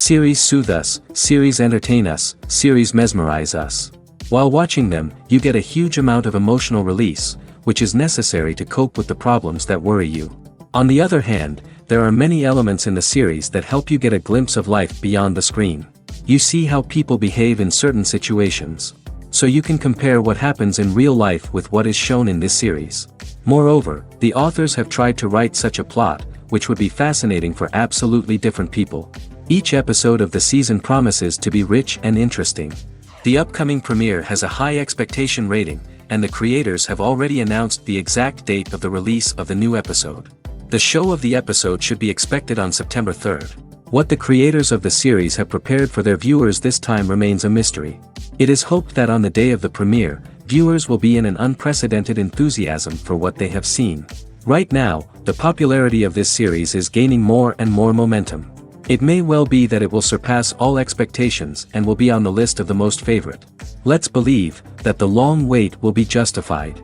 Series soothe us, series entertain us, series mesmerize us. While watching them, you get a huge amount of emotional release, which is necessary to cope with the problems that worry you. On the other hand, there are many elements in the series that help you get a glimpse of life beyond the screen. You see how people behave in certain situations. So you can compare what happens in real life with what is shown in this series. Moreover, the authors have tried to write such a plot, which would be fascinating for absolutely different people. Each episode of the season promises to be rich and interesting. The upcoming premiere has a high expectation rating, and the creators have already announced the exact date of the release of the new episode. The show of the episode should be expected on September 3rd. What the creators of the series have prepared for their viewers this time remains a mystery. It is hoped that on the day of the premiere, viewers will be in an unprecedented enthusiasm for what they have seen. Right now, the popularity of this series is gaining more and more momentum. It may well be that it will surpass all expectations and will be on the list of the most favorite. Let's believe that the long wait will be justified.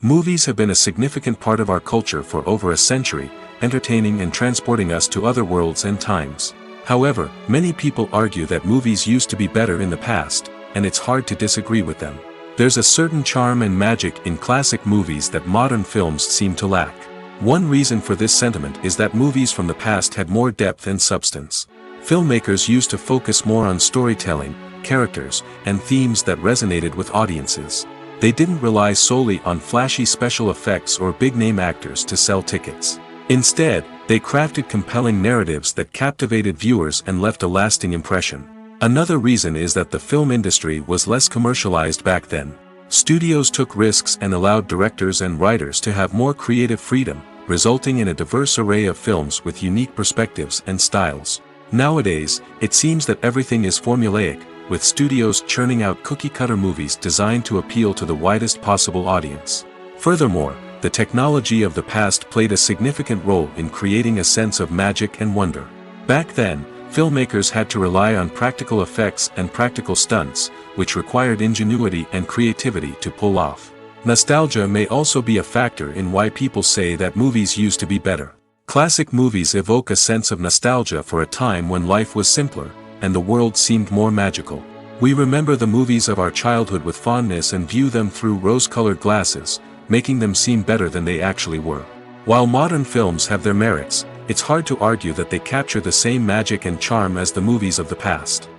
Movies have been a significant part of our culture for over a century, entertaining and transporting us to other worlds and times. However, many people argue that movies used to be better in the past, and it's hard to disagree with them. There's a certain charm and magic in classic movies that modern films seem to lack. One reason for this sentiment is that movies from the past had more depth and substance. Filmmakers used to focus more on storytelling, characters, and themes that resonated with audiences. They didn't rely solely on flashy special effects or big-name actors to sell tickets. Instead, they crafted compelling narratives that captivated viewers and left a lasting impression. Another reason is that the film industry was less commercialized back then. Studios took risks and allowed directors and writers to have more creative freedom, resulting in a diverse array of films with unique perspectives and styles. Nowadays, it seems that everything is formulaic, with studios churning out cookie-cutter movies designed to appeal to the widest possible audience. Furthermore, the technology of the past played a significant role in creating a sense of magic and wonder. Back then, filmmakers had to rely on practical effects and practical stunts, which required ingenuity and creativity to pull off. Nostalgia may also be a factor in why people say that movies used to be better. Classic movies evoke a sense of nostalgia for a time when life was simpler, and the world seemed more magical. We remember the movies of our childhood with fondness and view them through rose-colored glasses, making them seem better than they actually were. While modern films have their merits, it's hard to argue that they capture the same magic and charm as the movies of the past.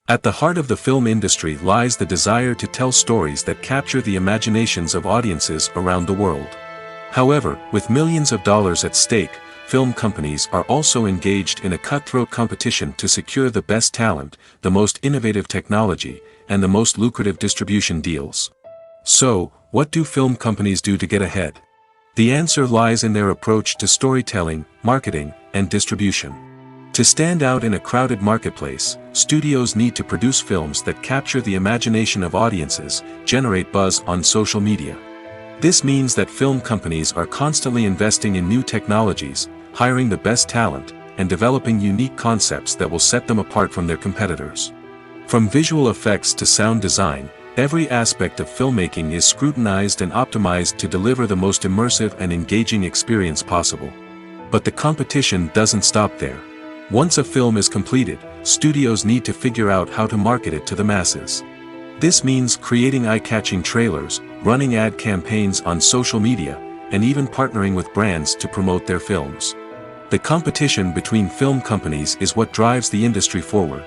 At the heart of the film industry lies the desire to tell stories that capture the imaginations of audiences around the world. However, with millions of dollars at stake, film companies are also engaged in a cutthroat competition to secure the best talent, the most innovative technology, and the most lucrative distribution deals. So, what do film companies do to get ahead? The answer lies in their approach to storytelling, marketing, and distribution. To stand out in a crowded marketplace, studios need to produce films that capture the imagination of audiences, generate buzz on social media. This means that film companies are constantly investing in new technologies, hiring the best talent, and developing unique concepts that will set them apart from their competitors. From visual effects to sound design, every aspect of filmmaking is scrutinized and optimized to deliver the most immersive and engaging experience possible. But the competition doesn't stop there. Once a film is completed, studios need to figure out how to market it to the masses. This means creating eye-catching trailers, running ad campaigns on social media, and even partnering with brands to promote their films. The competition between film companies is what drives the industry forward.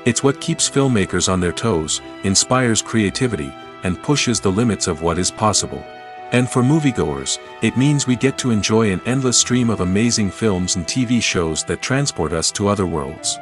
It's what keeps filmmakers on their toes, inspires creativity, and pushes the limits of what is possible. And for moviegoers, it means we get to enjoy an endless stream of amazing films and TV shows that transport us to other worlds.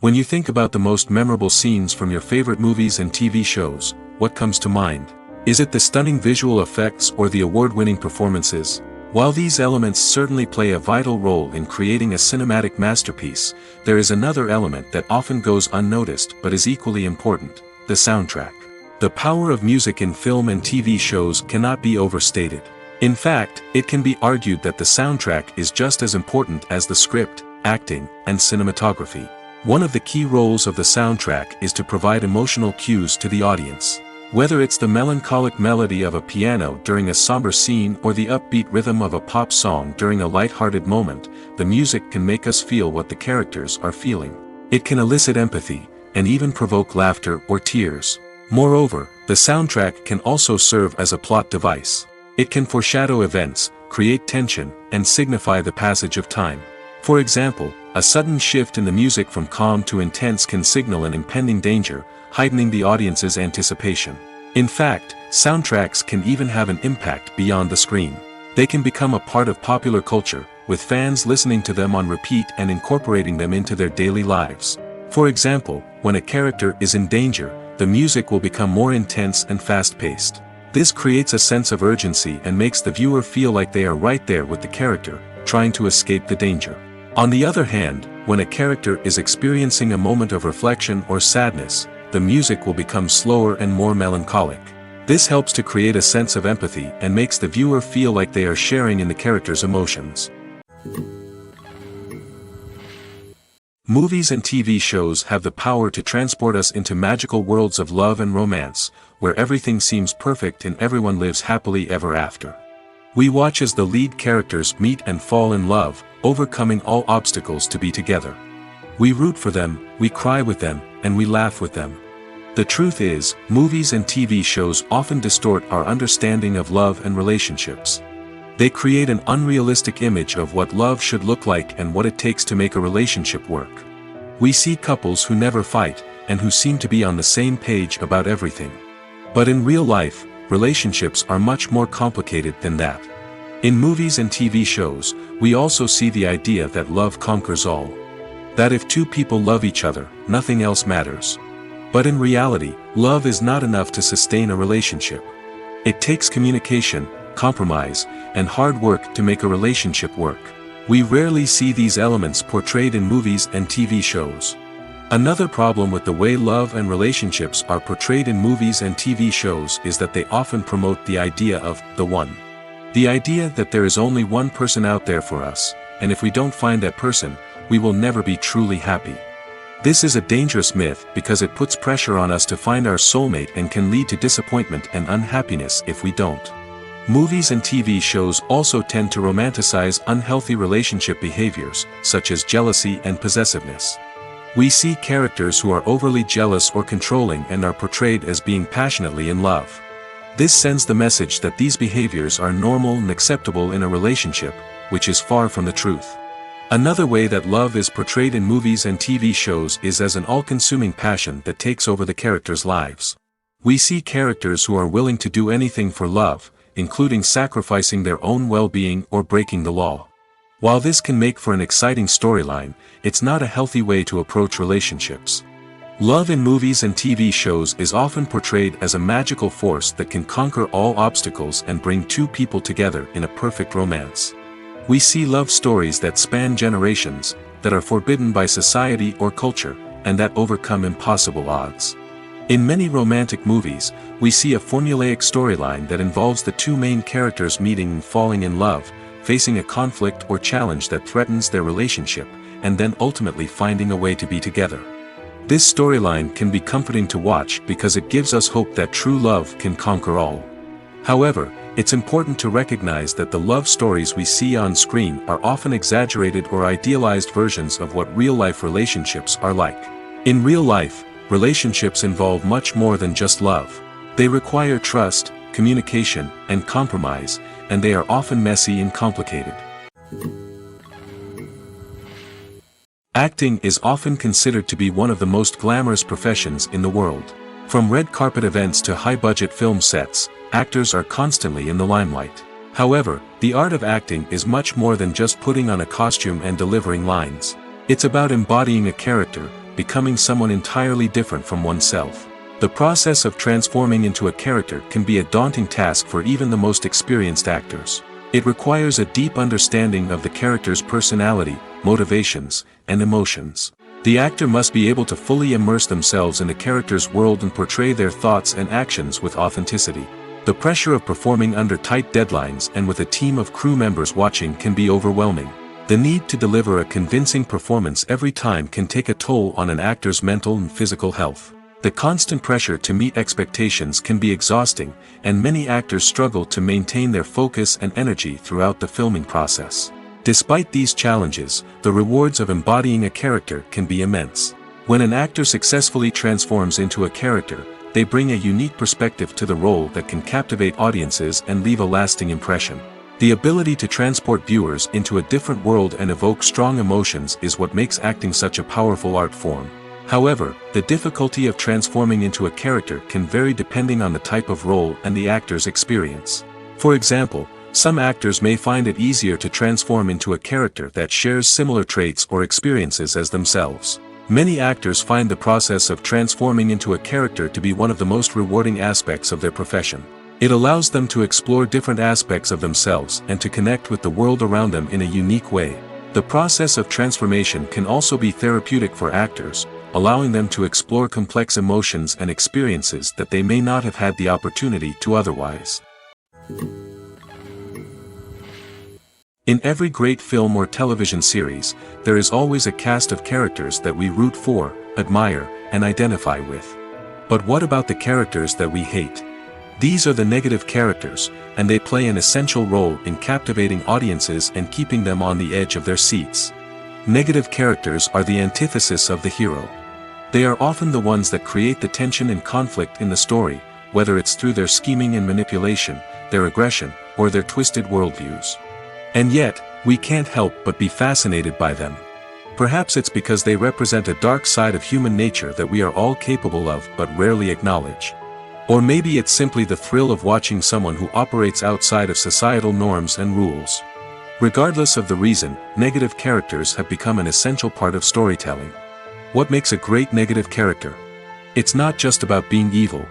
When you think about the most memorable scenes from your favorite movies and TV shows, what comes to mind? Is it the stunning visual effects or the award-winning performances? While these elements certainly play a vital role in creating a cinematic masterpiece, there is another element that often goes unnoticed but is equally important: the soundtrack. The power of music in film and TV shows cannot be overstated. In fact, it can be argued that the soundtrack is just as important as the script, acting, and cinematography. One of the key roles of the soundtrack is to provide emotional cues to the audience. Whether it's the melancholic melody of a piano during a somber scene or the upbeat rhythm of a pop song during a light-hearted moment, the music can make us feel what the characters are feeling. It can elicit empathy, and even provoke laughter or tears. Moreover, the soundtrack can also serve as a plot device. It can foreshadow events, create tension, and signify the passage of time. For example, a sudden shift in the music from calm to intense can signal an impending danger, heightening the audience's anticipation. In fact, soundtracks can even have an impact beyond the screen. They can become a part of popular culture, with fans listening to them on repeat and incorporating them into their daily lives. For example, when a character is in danger, the music will become more intense and fast-paced. This creates a sense of urgency and makes the viewer feel like they are right there with the character, trying to escape the danger. On the other hand, when a character is experiencing a moment of reflection or sadness, the music will become slower and more melancholic. This helps to create a sense of empathy and makes the viewer feel like they are sharing in the character's emotions. Movies and TV shows have the power to transport us into magical worlds of love and romance, where everything seems perfect and everyone lives happily ever after. We watch as the lead characters meet and fall in love, overcoming all obstacles to be together. We root for them, we cry with them, and we laugh with them. The truth is, movies and TV shows often distort our understanding of love and relationships. They create an unrealistic image of what love should look like and what it takes to make a relationship work. We see couples who never fight, and who seem to be on the same page about everything. But in real life, relationships are much more complicated than that. In movies and TV shows, we also see the idea that love conquers all. That if two people love each other, nothing else matters. But in reality, love is not enough to sustain a relationship. It takes communication, compromise, and hard work to make a relationship work. We rarely see these elements portrayed in movies and TV shows. Another problem with the way love and relationships are portrayed in movies and TV shows is that they often promote the idea of the one. The idea that there is only one person out there for us, and if we don't find that person, we will never be truly happy. This is a dangerous myth because it puts pressure on us to find our soulmate and can lead to disappointment and unhappiness if we don't. Movies and TV shows also tend to romanticize unhealthy relationship behaviors, such as jealousy and possessiveness. We see characters who are overly jealous or controlling and are portrayed as being passionately in love. This sends the message that these behaviors are normal and acceptable in a relationship, which is far from the truth. Another way that love is portrayed in movies and TV shows is as an all-consuming passion that takes over the characters' lives. We see characters who are willing to do anything for love, including sacrificing their own well-being or breaking the law. While this can make for an exciting storyline, it's not a healthy way to approach relationships. Love in movies and TV shows is often portrayed as a magical force that can conquer all obstacles and bring two people together in a perfect romance. We see love stories that span generations, that are forbidden by society or culture, and that overcome impossible odds. In many romantic movies, we see a formulaic storyline that involves the two main characters meeting and falling in love, facing a conflict or challenge that threatens their relationship, and then ultimately finding a way to be together. This storyline can be comforting to watch because it gives us hope that true love can conquer all. However, it's important to recognize that the love stories we see on screen are often exaggerated or idealized versions of what real-life relationships are like. In real life, relationships involve much more than just love. They require trust, communication, and compromise, and they are often messy and complicated. Acting is often considered to be one of the most glamorous professions in the world. From red carpet events to high-budget film sets, actors are constantly in the limelight. However, the art of acting is much more than just putting on a costume and delivering lines. It's about embodying a character, becoming someone entirely different from oneself. The process of transforming into a character can be a daunting task for even the most experienced actors. It requires a deep understanding of the character's personality, motivations, and emotions. The actor must be able to fully immerse themselves in the character's world and portray their thoughts and actions with authenticity. The pressure of performing under tight deadlines and with a team of crew members watching can be overwhelming. The need to deliver a convincing performance every time can take a toll on an actor's mental and physical health. The constant pressure to meet expectations can be exhausting, and many actors struggle to maintain their focus and energy throughout the filming process. Despite these challenges, the rewards of embodying a character can be immense. When an actor successfully transforms into a character, they bring a unique perspective to the role that can captivate audiences and leave a lasting impression. The ability to transport viewers into a different world and evoke strong emotions is what makes acting such a powerful art form. However, the difficulty of transforming into a character can vary depending on the type of role and the actor's experience. For example, some actors may find it easier to transform into a character that shares similar traits or experiences as themselves. Many actors find the process of transforming into a character to be one of the most rewarding aspects of their profession. It allows them to explore different aspects of themselves and to connect with the world around them in a unique way. The process of transformation can also be therapeutic for actors, allowing them to explore complex emotions and experiences that they may not have had the opportunity to otherwise. In every great film or television series, there is always a cast of characters that we root for, admire, and identify with. But what about the characters that we hate? These are the negative characters, and they play an essential role in captivating audiences and keeping them on the edge of their seats. Negative characters are the antithesis of the hero. They are often the ones that create the tension and conflict in the story, whether it's through their scheming and manipulation, their aggression, or their twisted worldviews. And yet, we can't help but be fascinated by them. Perhaps it's because they represent a dark side of human nature that we are all capable of but rarely acknowledge. Or maybe it's simply the thrill of watching someone who operates outside of societal norms and rules. Regardless of the reason, negative characters have become an essential part of storytelling. What makes a great negative character? It's not just about being evil.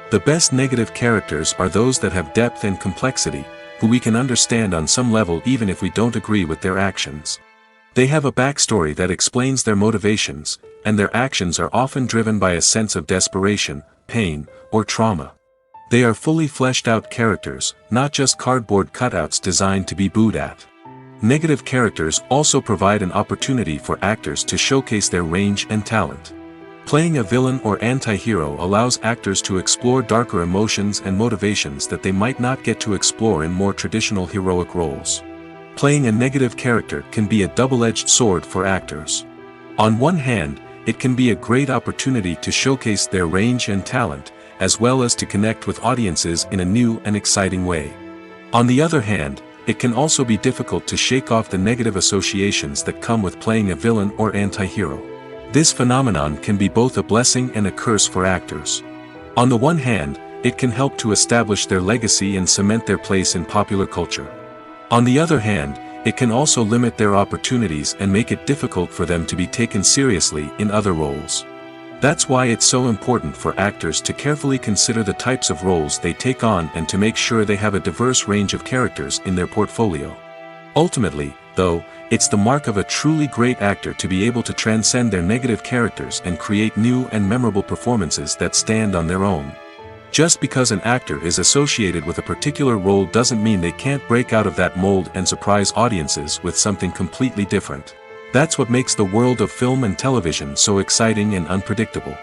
The best negative characters are those that have depth and complexity, who we can understand on some level even if we don't agree with their actions. They have a backstory that explains their motivations, and their actions are often driven by a sense of desperation, pain, or trauma. They are fully fleshed out characters, not just cardboard cutouts designed to be booed at. Negative characters also provide an opportunity for actors to showcase their range and talent. Playing a villain or anti-hero allows actors to explore darker emotions and motivations that they might not get to explore in more traditional heroic roles. Playing a negative character can be a double-edged sword for actors. On one hand, it can be a great opportunity to showcase their range and talent, as well as to connect with audiences in a new and exciting way. On the other hand, it can also be difficult to shake off the negative associations that come with playing a villain or anti-hero. This phenomenon can be both a blessing and a curse for actors. On the one hand, it can help to establish their legacy and cement their place in popular culture. On the other hand, it can also limit their opportunities and make it difficult for them to be taken seriously in other roles. That's why it's so important for actors to carefully consider the types of roles they take on and to make sure they have a diverse range of characters in their portfolio. Ultimately, though, it's the mark of a truly great actor to be able to transcend their negative characters and create new and memorable performances that stand on their own. Just because an actor is associated with a particular role doesn't mean they can't break out of that mold and surprise audiences with something completely different. That's what makes the world of film and television so exciting and unpredictable.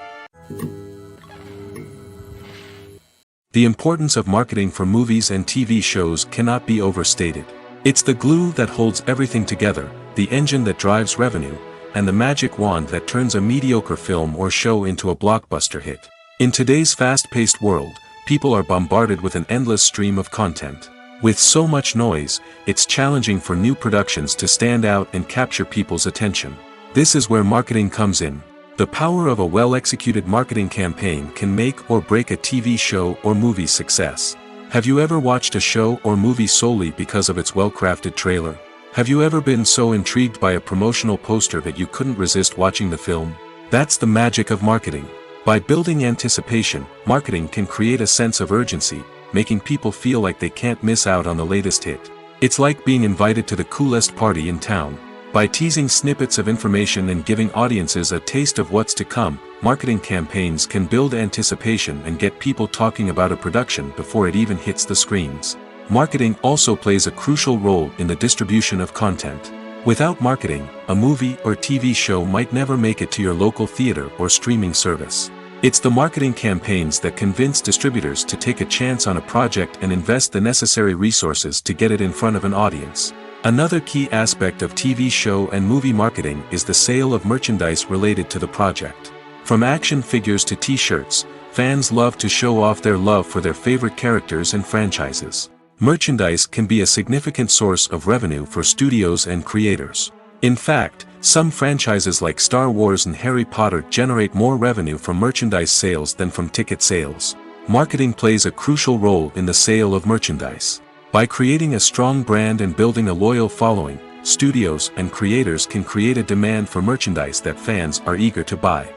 The importance of marketing for movies and TV shows cannot be overstated. It's the glue that holds everything together, the engine that drives revenue, and the magic wand that turns a mediocre film or show into a blockbuster hit. In today's fast-paced world, people are bombarded with an endless stream of content. With so much noise, it's challenging for new productions to stand out and capture people's attention. This is where marketing comes in. The power of a well-executed marketing campaign can make or break a TV show or movie's success. Have you ever watched a show or movie solely because of its well-crafted trailer? Have you ever been so intrigued by a promotional poster that you couldn't resist watching the film? That's the magic of marketing. By building anticipation, marketing can create a sense of urgency, making people feel like they can't miss out on the latest hit. It's like being invited to the coolest party in town. By teasing snippets of information and giving audiences a taste of what's to come, marketing campaigns can build anticipation and get people talking about a production before it even hits the screens. Marketing also plays a crucial role in the distribution of content. Without marketing, a movie or TV show might never make it to your local theater or streaming service. It's the marketing campaigns that convince distributors to take a chance on a project and invest the necessary resources to get it in front of an audience. Another key aspect of TV show and movie marketing is the sale of merchandise related to the project. From action figures to t-shirts, fans love to show off their love for their favorite characters and franchises. Merchandise can be a significant source of revenue for studios and creators. In fact, some franchises like Star Wars and Harry Potter generate more revenue from merchandise sales than from ticket sales. Marketing plays a crucial role in the sale of merchandise. By creating a strong brand and building a loyal following, studios and creators can create a demand for merchandise that fans are eager to buy.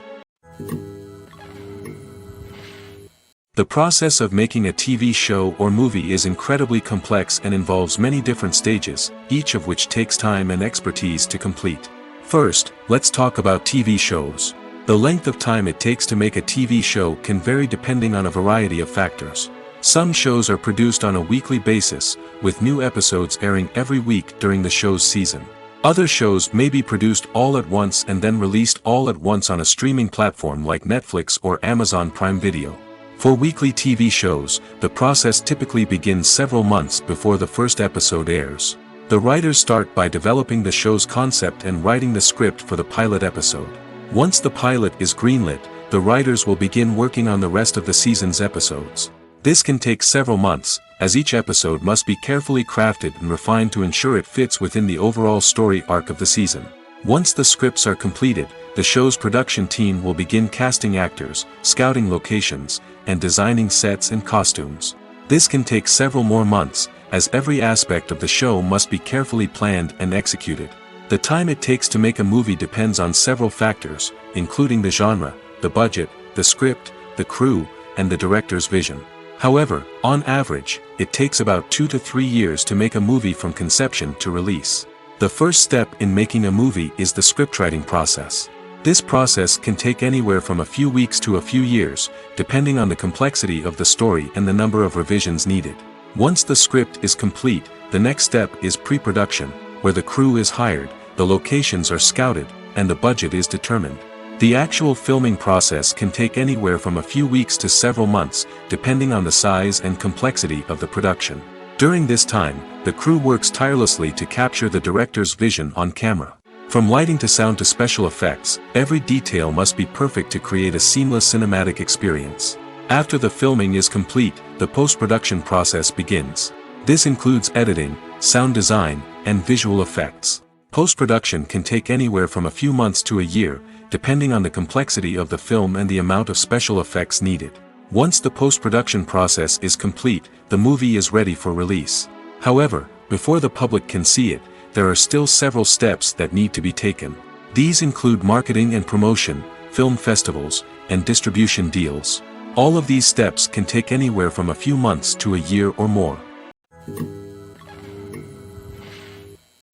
The process of making a TV show or movie is incredibly complex and involves many different stages, each of which takes time and expertise to complete. First, let's talk about TV shows. The length of time it takes to make a TV show can vary depending on a variety of factors. Some shows are produced on a weekly basis, with new episodes airing every week during the show's season. Other shows may be produced all at once and then released all at once on a streaming platform like Netflix or Amazon Prime Video. For weekly TV shows, the process typically begins several months before the first episode airs. The writers start by developing the show's concept and writing the script for the pilot episode. Once the pilot is greenlit, the writers will begin working on the rest of the season's episodes. This can take several months, as each episode must be carefully crafted and refined to ensure it fits within the overall story arc of the season. Once the scripts are completed, the show's production team will begin casting actors, scouting locations, and designing sets and costumes. This can take several more months, as every aspect of the show must be carefully planned and executed. The time it takes to make a movie depends on several factors, including the genre, the budget, the script, the crew, and the director's vision. However, on average, it takes about 2 to 3 years to make a movie from conception to release. The first step in making a movie is the scriptwriting process. This process can take anywhere from a few weeks to a few years, depending on the complexity of the story and the number of revisions needed. Once the script is complete, the next step is pre-production, where the crew is hired, the locations are scouted, and the budget is determined. The actual filming process can take anywhere from a few weeks to several months, depending on the size and complexity of the production. During this time, the crew works tirelessly to capture the director's vision on camera. From lighting to sound to special effects, every detail must be perfect to create a seamless cinematic experience. After the filming is complete, the post-production process begins. This includes editing, sound design, and visual effects. Post-production can take anywhere from a few months to a year, depending on the complexity of the film and the amount of special effects needed. Once the post-production process is complete, the movie is ready for release. However, before the public can see it, there are still several steps that need to be taken. These include marketing and promotion, film festivals, and distribution deals. All of these steps can take anywhere from a few months to a year or more.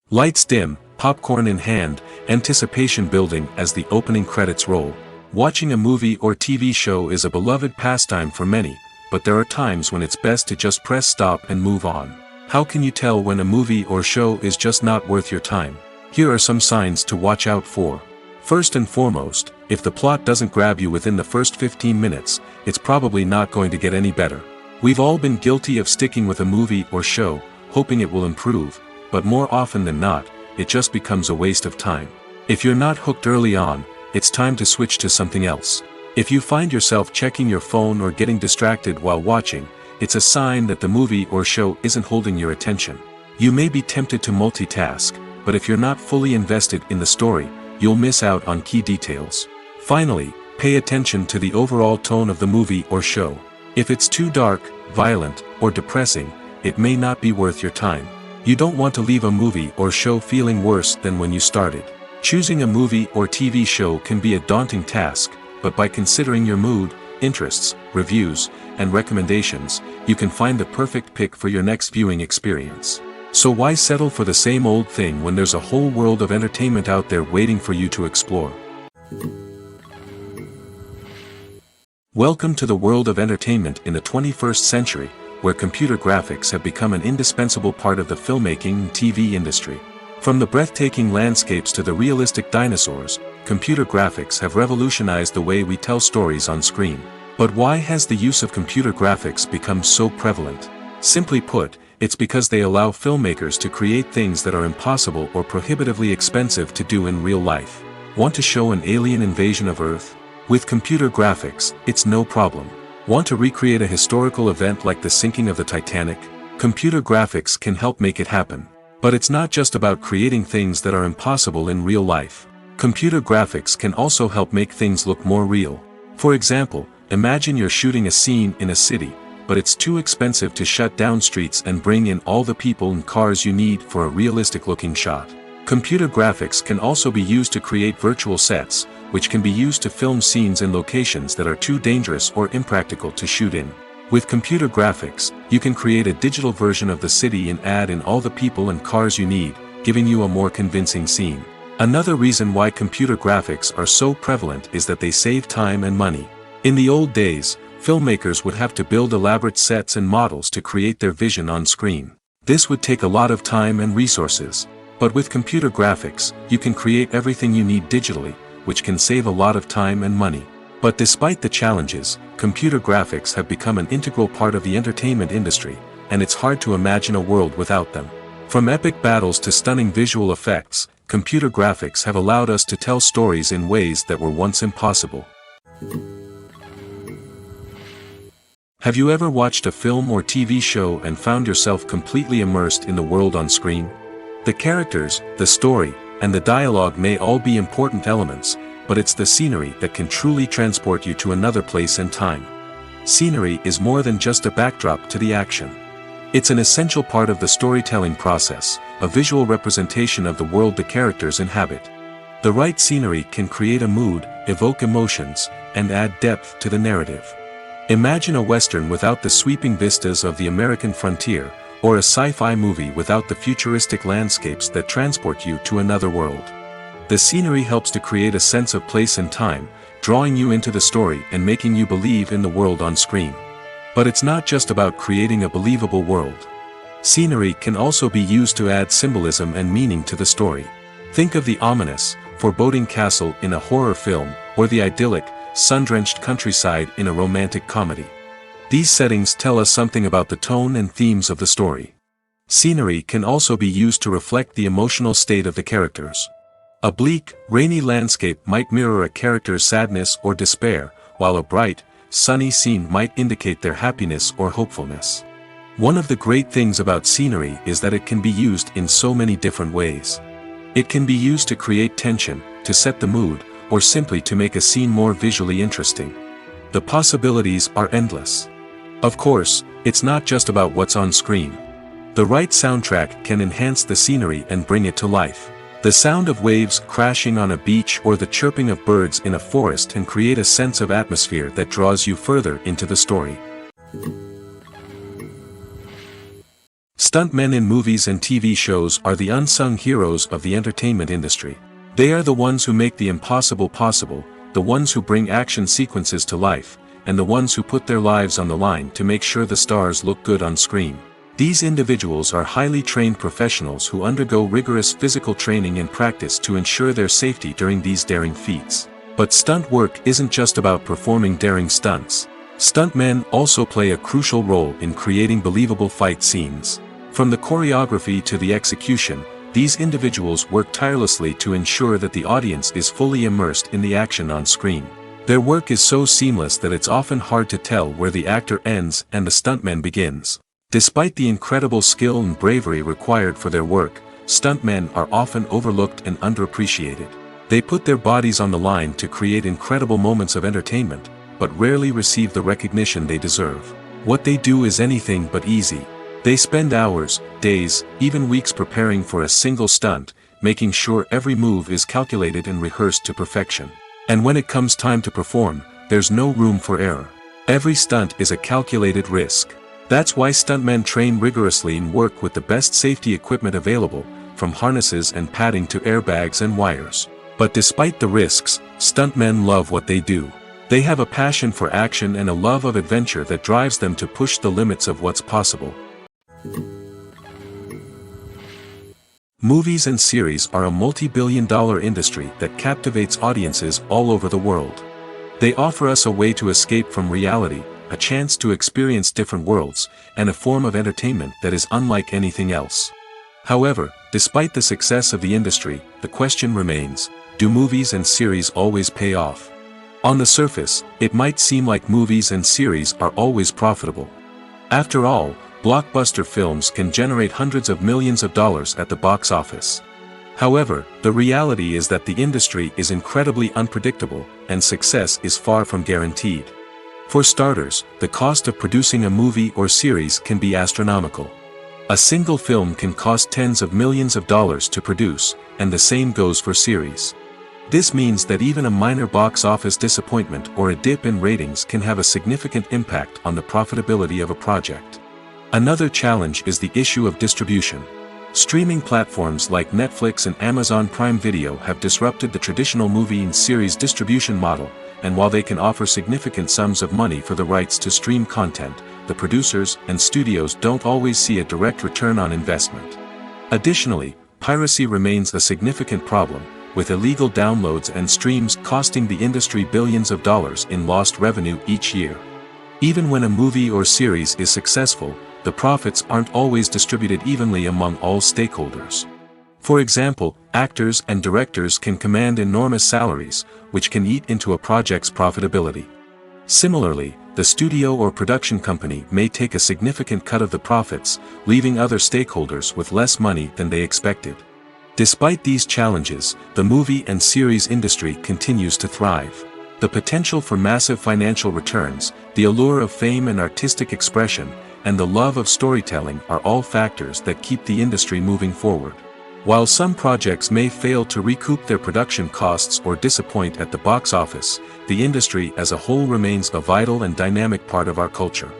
Lights dim, popcorn in hand, anticipation building as the opening credits roll. Watching a movie or TV show is a beloved pastime for many, but there are times when it's best to just press stop and move on. How can you tell when a movie or show is just not worth your time? Here are some signs to watch out for. First and foremost, if the plot doesn't grab you within the first 15 minutes, it's probably not going to get any better. We've all been guilty of sticking with a movie or show, hoping it will improve, but more often than not, it just becomes a waste of time. If you're not hooked early on, it's time to switch to something else. If you find yourself checking your phone or getting distracted while watching, it's a sign that the movie or show isn't holding your attention. You may be tempted to multitask, but if you're not fully invested in the story, you'll miss out on key details. Finally, pay attention to the overall tone of the movie or show. If it's too dark, violent, or depressing, it may not be worth your time. You don't want to leave a movie or show feeling worse than when you started. Choosing a movie or TV show can be a daunting task, but by considering your mood, interests, reviews, and recommendations, you can find the perfect pick for your next viewing experience. So why settle for the same old thing when there's a whole world of entertainment out there waiting for you to explore? Welcome to the world of entertainment in the 21st century, where computer graphics have become an indispensable part of the filmmaking and TV industry. From the breathtaking landscapes to the realistic dinosaurs, computer graphics have revolutionized the way we tell stories on screen. But why has the use of computer graphics become so prevalent? Simply put, it's because they allow filmmakers to create things that are impossible or prohibitively expensive to do in real life. Want to show an alien invasion of Earth? With computer graphics, it's no problem. Want to recreate a historical event like the sinking of the Titanic? Computer graphics can help make it happen. But it's not just about creating things that are impossible in real life. Computer graphics can also help make things look more real. For example, imagine you're shooting a scene in a city, but it's too expensive to shut down streets and bring in all the people and cars you need for a realistic-looking shot. Computer graphics can also be used to create virtual sets, which can be used to film scenes in locations that are too dangerous or impractical to shoot in. With computer graphics, you can create a digital version of the city and add in all the people and cars you need, giving you a more convincing scene. Another reason why computer graphics are so prevalent is that they save time and money. In the old days, filmmakers would have to build elaborate sets and models to create their vision on screen. This would take a lot of time and resources. But with computer graphics, you can create everything you need digitally, which can save a lot of time and money. But despite the challenges, computer graphics have become an integral part of the entertainment industry, and it's hard to imagine a world without them. From epic battles to stunning visual effects, computer graphics have allowed us to tell stories in ways that were once impossible. Have you ever watched a film or TV show and found yourself completely immersed in the world on screen? The characters, the story, and the dialogue may all be important elements, but it's the scenery that can truly transport you to another place and time. Scenery is more than just a backdrop to the action. It's an essential part of the storytelling process, a visual representation of the world the characters inhabit. The right scenery can create a mood, evoke emotions, and add depth to the narrative. Imagine a Western without the sweeping vistas of the American frontier, or a sci-fi movie without the futuristic landscapes that transport you to another world. The scenery helps to create a sense of place and time, drawing you into the story and making you believe in the world on screen. But it's not just about creating a believable world. Scenery can also be used to add symbolism and meaning to the story. Think of the ominous, foreboding castle in a horror film, or the idyllic, sun-drenched countryside in a romantic comedy. These settings tell us something about the tone and themes of the story. Scenery can also be used to reflect the emotional state of the characters. A bleak, rainy landscape might mirror a character's sadness or despair, while a bright, sunny scene might indicate their happiness or hopefulness. One of the great things about scenery is that it can be used in so many different ways. It can be used to create tension, to set the mood, or simply to make a scene more visually interesting. The possibilities are endless. Of course, it's not just about what's on screen. The right soundtrack can enhance the scenery and bring it to life. The sound of waves crashing on a beach or the chirping of birds in a forest can create a sense of atmosphere that draws you further into the story. Stuntmen in movies and TV shows are the unsung heroes of the entertainment industry. They are the ones who make the impossible possible, the ones who bring action sequences to life, and the ones who put their lives on the line to make sure the stars look good on screen. These individuals are highly trained professionals who undergo rigorous physical training and practice to ensure their safety during these daring feats. But stunt work isn't just about performing daring stunts. Stuntmen also play a crucial role in creating believable fight scenes. From the choreography to the execution, these individuals work tirelessly to ensure that the audience is fully immersed in the action on screen. Their work is so seamless that it's often hard to tell where the actor ends and the stuntman begins. Despite the incredible skill and bravery required for their work, stuntmen are often overlooked and underappreciated. They put their bodies on the line to create incredible moments of entertainment, but rarely receive the recognition they deserve. What they do is anything but easy. They spend hours, days, even weeks preparing for a single stunt, making sure every move is calculated and rehearsed to perfection. And when it comes time to perform, there's no room for error. Every stunt is a calculated risk. That's why stuntmen train rigorously and work with the best safety equipment available, from harnesses and padding to airbags and wires. But despite the risks, stuntmen love what they do. They have a passion for action and a love of adventure that drives them to push the limits of what's possible. Movies and series are a multi-billion-dollar industry that captivates audiences all over the world. They offer us a way to escape from reality, a chance to experience different worlds, and a form of entertainment that is unlike anything else. However, despite the success of the industry, the question remains, do movies and series always pay off? On the surface, it might seem like movies and series are always profitable. After all, blockbuster films can generate hundreds of millions of dollars at the box office. However, the reality is that the industry is incredibly unpredictable, and success is far from guaranteed. For starters, the cost of producing a movie or series can be astronomical. A single film can cost tens of millions of dollars to produce, and the same goes for series. This means that even a minor box office disappointment or a dip in ratings can have a significant impact on the profitability of a project. Another challenge is the issue of distribution. Streaming platforms like Netflix and Amazon Prime Video have disrupted the traditional movie and series distribution model, and while they can offer significant sums of money for the rights to stream content, the producers and studios don't always see a direct return on investment. Additionally, piracy remains a significant problem, with illegal downloads and streams costing the industry billions of dollars in lost revenue each year. Even when a movie or series is successful, the profits aren't always distributed evenly among all stakeholders. For example, actors and directors can command enormous salaries, which can eat into a project's profitability. Similarly, the studio or production company may take a significant cut of the profits, leaving other stakeholders with less money than they expected. Despite these challenges, the movie and series industry continues to thrive. The potential for massive financial returns, the allure of fame and artistic expression, and the love of storytelling are all factors that keep the industry moving forward. While some projects may fail to recoup their production costs or disappoint at the box office, the industry as a whole remains a vital and dynamic part of our culture.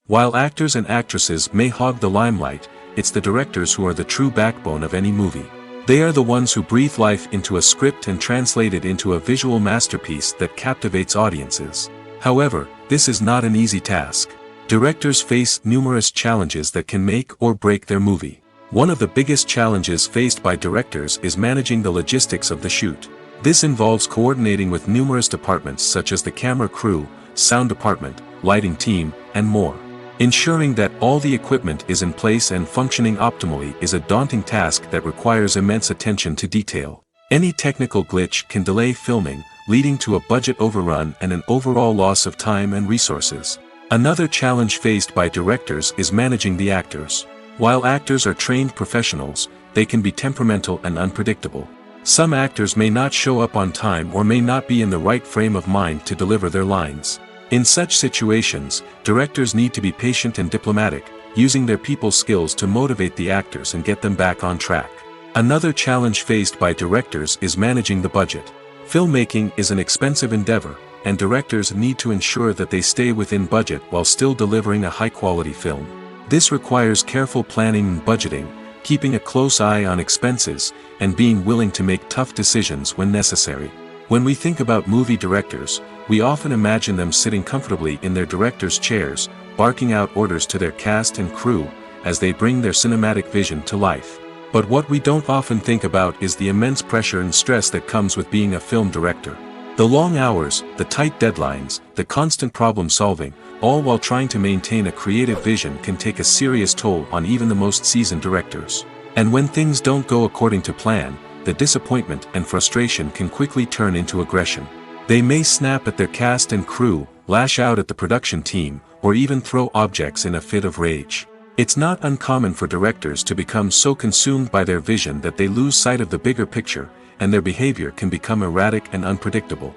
While actors and actresses may hog the limelight, it's the directors who are the true backbone of any movie. They are the ones who breathe life into a script and translate it into a visual masterpiece that captivates audiences. However, this is not an easy task. Directors face numerous challenges that can make or break their movie. One of the biggest challenges faced by directors is managing the logistics of the shoot. This involves coordinating with numerous departments such as the camera crew, sound department, lighting team, and more. Ensuring that all the equipment is in place and functioning optimally is a daunting task that requires immense attention to detail. Any technical glitch can delay filming, leading to a budget overrun and an overall loss of time and resources. Another challenge faced by directors is managing the actors. While actors are trained professionals, they can be temperamental and unpredictable. Some actors may not show up on time or may not be in the right frame of mind to deliver their lines. In such situations, directors need to be patient and diplomatic, using their people skills to motivate the actors and get them back on track. Another challenge faced by directors is managing the budget. Filmmaking is an expensive endeavor, and directors need to ensure that they stay within budget while still delivering a high-quality film. This requires careful planning and budgeting, keeping a close eye on expenses, and being willing to make tough decisions when necessary. When we think about movie directors, we often imagine them sitting comfortably in their director's chairs, barking out orders to their cast and crew, as they bring their cinematic vision to life. But what we don't often think about is the immense pressure and stress that comes with being a film director. The long hours, the tight deadlines, the constant problem solving, all while trying to maintain a creative vision can take a serious toll on even the most seasoned directors. And when things don't go according to plan, the disappointment and frustration can quickly turn into aggression. They may snap at their cast and crew, lash out at the production team, or even throw objects in a fit of rage. It's not uncommon for directors to become so consumed by their vision that they lose sight of the bigger picture, and their behavior can become erratic and unpredictable.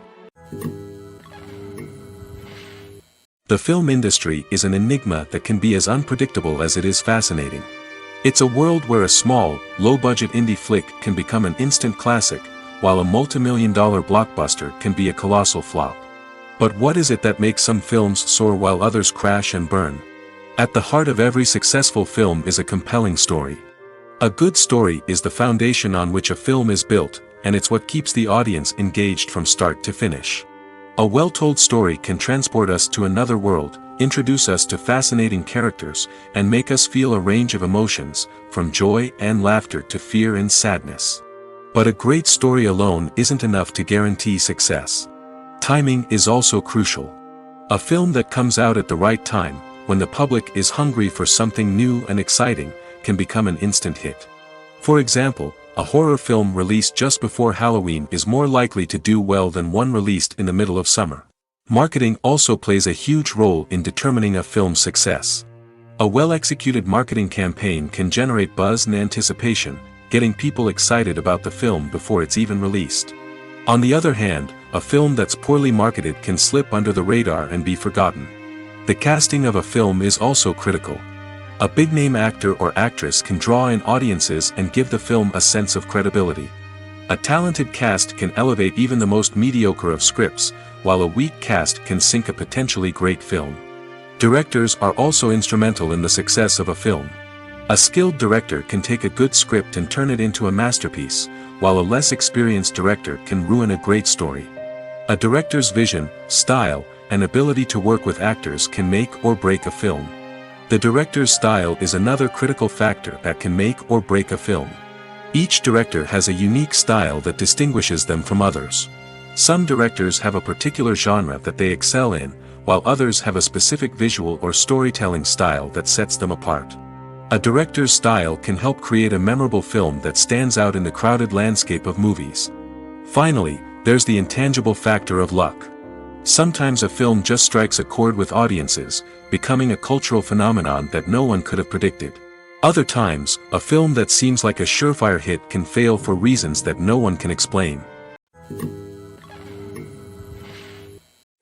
The film industry is an enigma that can be as unpredictable as it is fascinating. It's a world where a small, low-budget indie flick can become an instant classic, while a multi-million-dollar blockbuster can be a colossal flop. But what is it that makes some films soar while others crash and burn? At the heart of every successful film is a compelling story. A good story is the foundation on which a film is built, and it's what keeps the audience engaged from start to finish. A well-told story can transport us to another world, introduce us to fascinating characters, and make us feel a range of emotions, from joy and laughter to fear and sadness. But a great story alone isn't enough to guarantee success. Timing is also crucial. A film that comes out at the right time, when the public is hungry for something new and exciting, can become an instant hit. For example, a horror film released just before Halloween is more likely to do well than one released in the middle of summer. Marketing also plays a huge role in determining a film's success. A well-executed marketing campaign can generate buzz and anticipation, getting people excited about the film before it's even released. On the other hand, a film that's poorly marketed can slip under the radar and be forgotten. The casting of a film is also critical. A big-name actor or actress can draw in audiences and give the film a sense of credibility. A talented cast can elevate even the most mediocre of scripts, while a weak cast can sink a potentially great film. Directors are also instrumental in the success of a film. A skilled director can take a good script and turn it into a masterpiece, while a less experienced director can ruin a great story. A director's vision, style, and ability to work with actors can make or break a film. The director's style is another critical factor that can make or break a film. Each director has a unique style that distinguishes them from others. Some directors have a particular genre that they excel in, while others have a specific visual or storytelling style that sets them apart. A director's style can help create a memorable film that stands out in the crowded landscape of movies. Finally, there's the intangible factor of luck. Sometimes a film just strikes a chord with audiences, becoming a cultural phenomenon that no one could have predicted. Other times, a film that seems like a surefire hit can fail for reasons that no one can explain.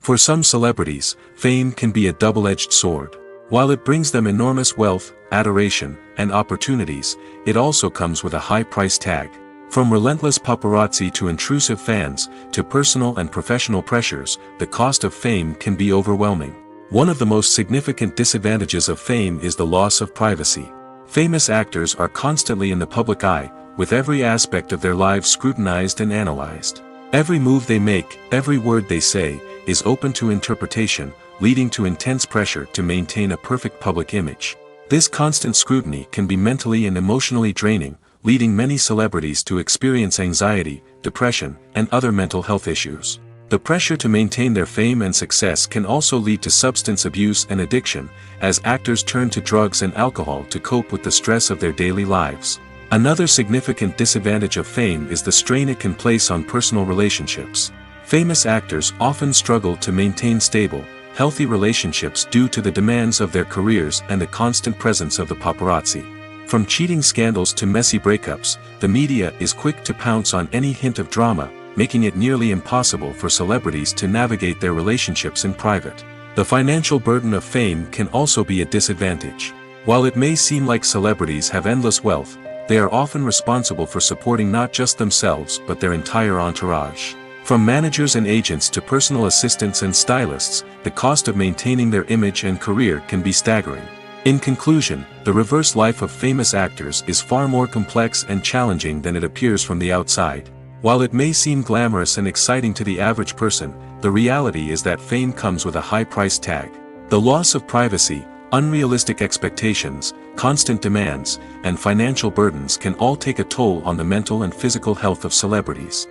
For some celebrities, fame can be a double-edged sword. While it brings them enormous wealth, adoration, and opportunities, it also comes with a high price tag. From relentless paparazzi to intrusive fans, to personal and professional pressures, the cost of fame can be overwhelming. One of the most significant disadvantages of fame is the loss of privacy. Famous actors are constantly in the public eye, with every aspect of their lives scrutinized and analyzed. Every move they make, every word they say, is open to interpretation, leading to intense pressure to maintain a perfect public image. This constant scrutiny can be mentally and emotionally draining, leading many celebrities to experience anxiety, depression, and other mental health issues. The pressure to maintain their fame and success can also lead to substance abuse and addiction, as actors turn to drugs and alcohol to cope with the stress of their daily lives. Another significant disadvantage of fame is the strain it can place on personal relationships. Famous actors often struggle to maintain stable, healthy relationships due to the demands of their careers and the constant presence of the paparazzi. From cheating scandals to messy breakups, the media is quick to pounce on any hint of drama, making it nearly impossible for celebrities to navigate their relationships in private. The financial burden of fame can also be a disadvantage. While it may seem like celebrities have endless wealth, they are often responsible for supporting not just themselves but their entire entourage. From managers and agents to personal assistants and stylists, the cost of maintaining their image and career can be staggering. In conclusion, the reverse life of famous actors is far more complex and challenging than it appears from the outside. While it may seem glamorous and exciting to the average person, the reality is that fame comes with a high price tag. The loss of privacy, unrealistic expectations, constant demands, and financial burdens can all take a toll on the mental and physical health of celebrities.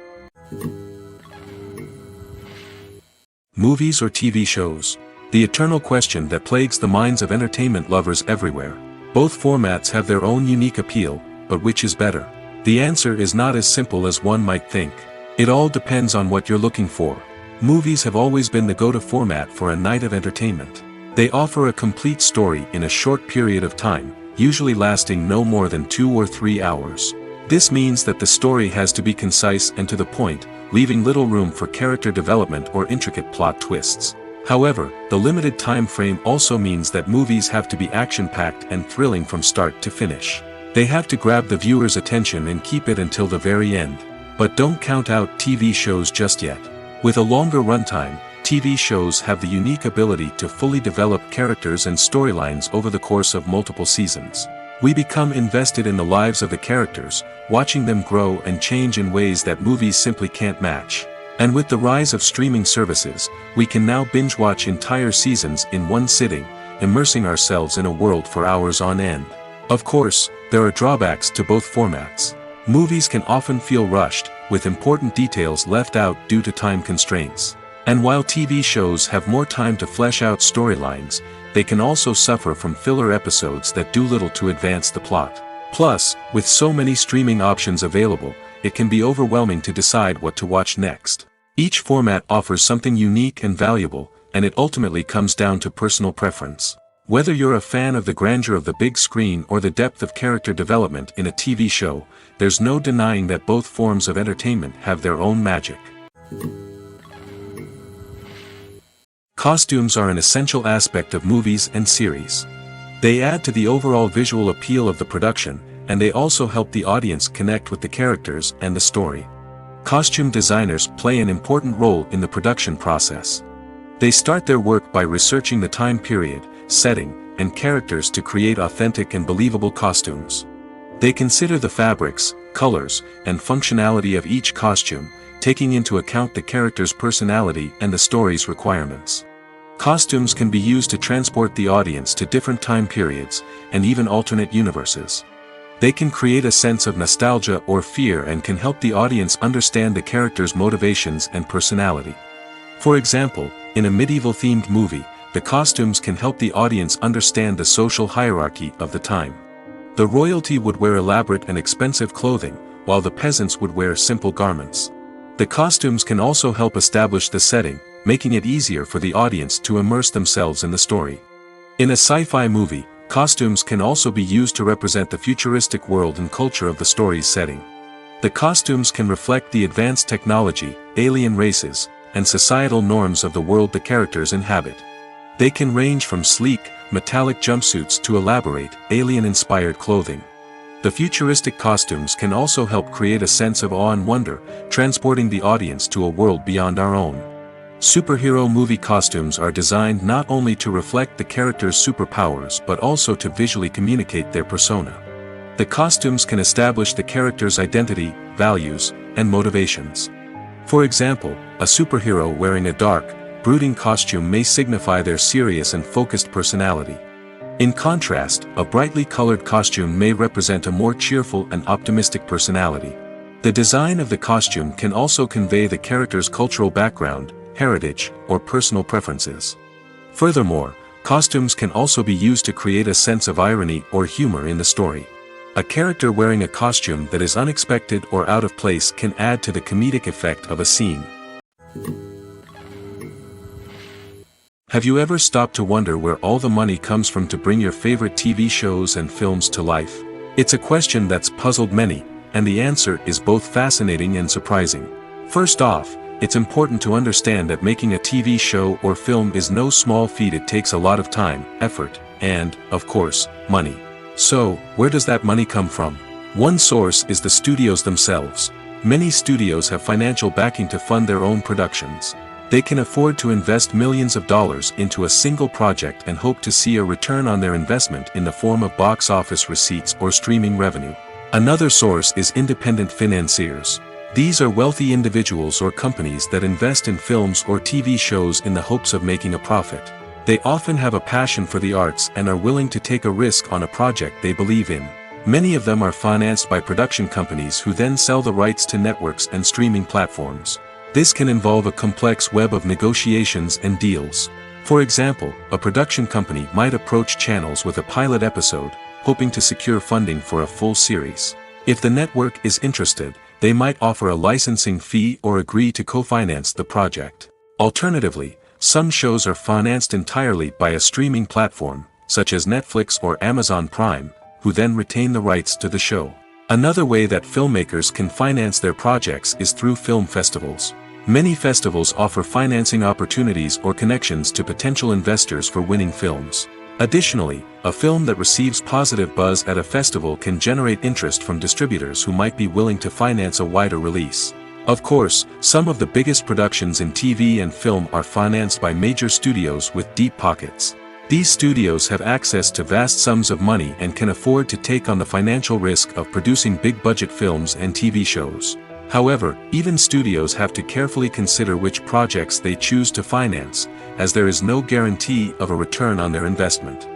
Movies or TV shows? The eternal question that plagues the minds of entertainment lovers everywhere. Both formats have their own unique appeal, but which is better? The answer is not as simple as one might think. It all depends on what you're looking for. Movies have always been the go-to format for a night of entertainment. They offer a complete story in a short period of time, usually lasting no more than 2 or 3 hours. This means that the story has to be concise and to the point, leaving little room for character development or intricate plot twists. However, the limited time frame also means that movies have to be action-packed and thrilling from start to finish. They have to grab the viewer's attention and keep it until the very end. But don't count out TV shows just yet. With a longer runtime, TV shows have the unique ability to fully develop characters and storylines over the course of multiple seasons. We become invested in the lives of the characters, watching them grow and change in ways that movies simply can't match. And with the rise of streaming services, we can now binge-watch entire seasons in one sitting, immersing ourselves in a world for hours on end. Of course, there are drawbacks to both formats. Movies can often feel rushed, with important details left out due to time constraints. And while TV shows have more time to flesh out storylines, they can also suffer from filler episodes that do little to advance the plot. Plus, with so many streaming options available, it can be overwhelming to decide what to watch next. Each format offers something unique and valuable, and it ultimately comes down to personal preference. Whether you're a fan of the grandeur of the big screen or the depth of character development in a TV show, there's no denying that both forms of entertainment have their own magic. Costumes are an essential aspect of movies and series. They add to the overall visual appeal of the production, and they also help the audience connect with the characters and the story. Costume designers play an important role in the production process. They start their work by researching the time period, setting, and characters to create authentic and believable costumes. They consider the fabrics, colors, and functionality of each costume, taking into account the character's personality and the story's requirements. Costumes can be used to transport the audience to different time periods, and even alternate universes. They can create a sense of nostalgia or fear and can help the audience understand the character's motivations and personality. For example, in a medieval-themed movie, the costumes can help the audience understand the social hierarchy of the time. The royalty would wear elaborate and expensive clothing, while the peasants would wear simple garments. The costumes can also help establish the setting, making it easier for the audience to immerse themselves in the story. In a sci-fi movie, costumes can also be used to represent the futuristic world and culture of the story's setting. The costumes can reflect the advanced technology, alien races, and societal norms of the world the characters inhabit. They can range from sleek, metallic jumpsuits to elaborate, alien-inspired clothing. The futuristic costumes can also help create a sense of awe and wonder, transporting the audience to a world beyond our own. Superhero movie costumes are designed not only to reflect the character's superpowers but also to visually communicate their persona. The costumes can establish the character's identity, values, and motivations. For example, a superhero wearing a dark, brooding costume may signify their serious and focused personality. In contrast, a brightly colored costume may represent a more cheerful and optimistic personality. The design of the costume can also convey the character's cultural background, heritage, or personal preferences. Furthermore, costumes can also be used to create a sense of irony or humor in the story. A character wearing a costume that is unexpected or out of place can add to the comedic effect of a scene. Have you ever stopped to wonder where all the money comes from to bring your favorite TV shows and films to life? It's a question that's puzzled many, and the answer is both fascinating and surprising. First off, it's important to understand that making a TV show or film is no small feat. It takes a lot of time, effort, and, of course, money. So, where does that money come from? One source is the studios themselves. Many studios have financial backing to fund their own productions. They can afford to invest millions of dollars into a single project and hope to see a return on their investment in the form of box office receipts or streaming revenue. Another source is independent financiers. These are wealthy individuals or companies that invest in films or TV shows in the hopes of making a profit. They often have a passion for the arts and are willing to take a risk on a project they believe in. Many of them are financed by production companies who then sell the rights to networks and streaming platforms. This can involve a complex web of negotiations and deals. For example, a production company might approach channels with a pilot episode, hoping to secure funding for a full series. If the network is interested, they might offer a licensing fee or agree to co-finance the project. Alternatively, some shows are financed entirely by a streaming platform, such as Netflix or Amazon Prime, who then retain the rights to the show. Another way that filmmakers can finance their projects is through film festivals. Many festivals offer financing opportunities or connections to potential investors for winning films. Additionally, a film that receives positive buzz at a festival can generate interest from distributors who might be willing to finance a wider release. Of course, some of the biggest productions in TV and film are financed by major studios with deep pockets. These studios have access to vast sums of money and can afford to take on the financial risk of producing big-budget films and TV shows. However, even studios have to carefully consider which projects they choose to finance, as there is no guarantee of a return on their investment.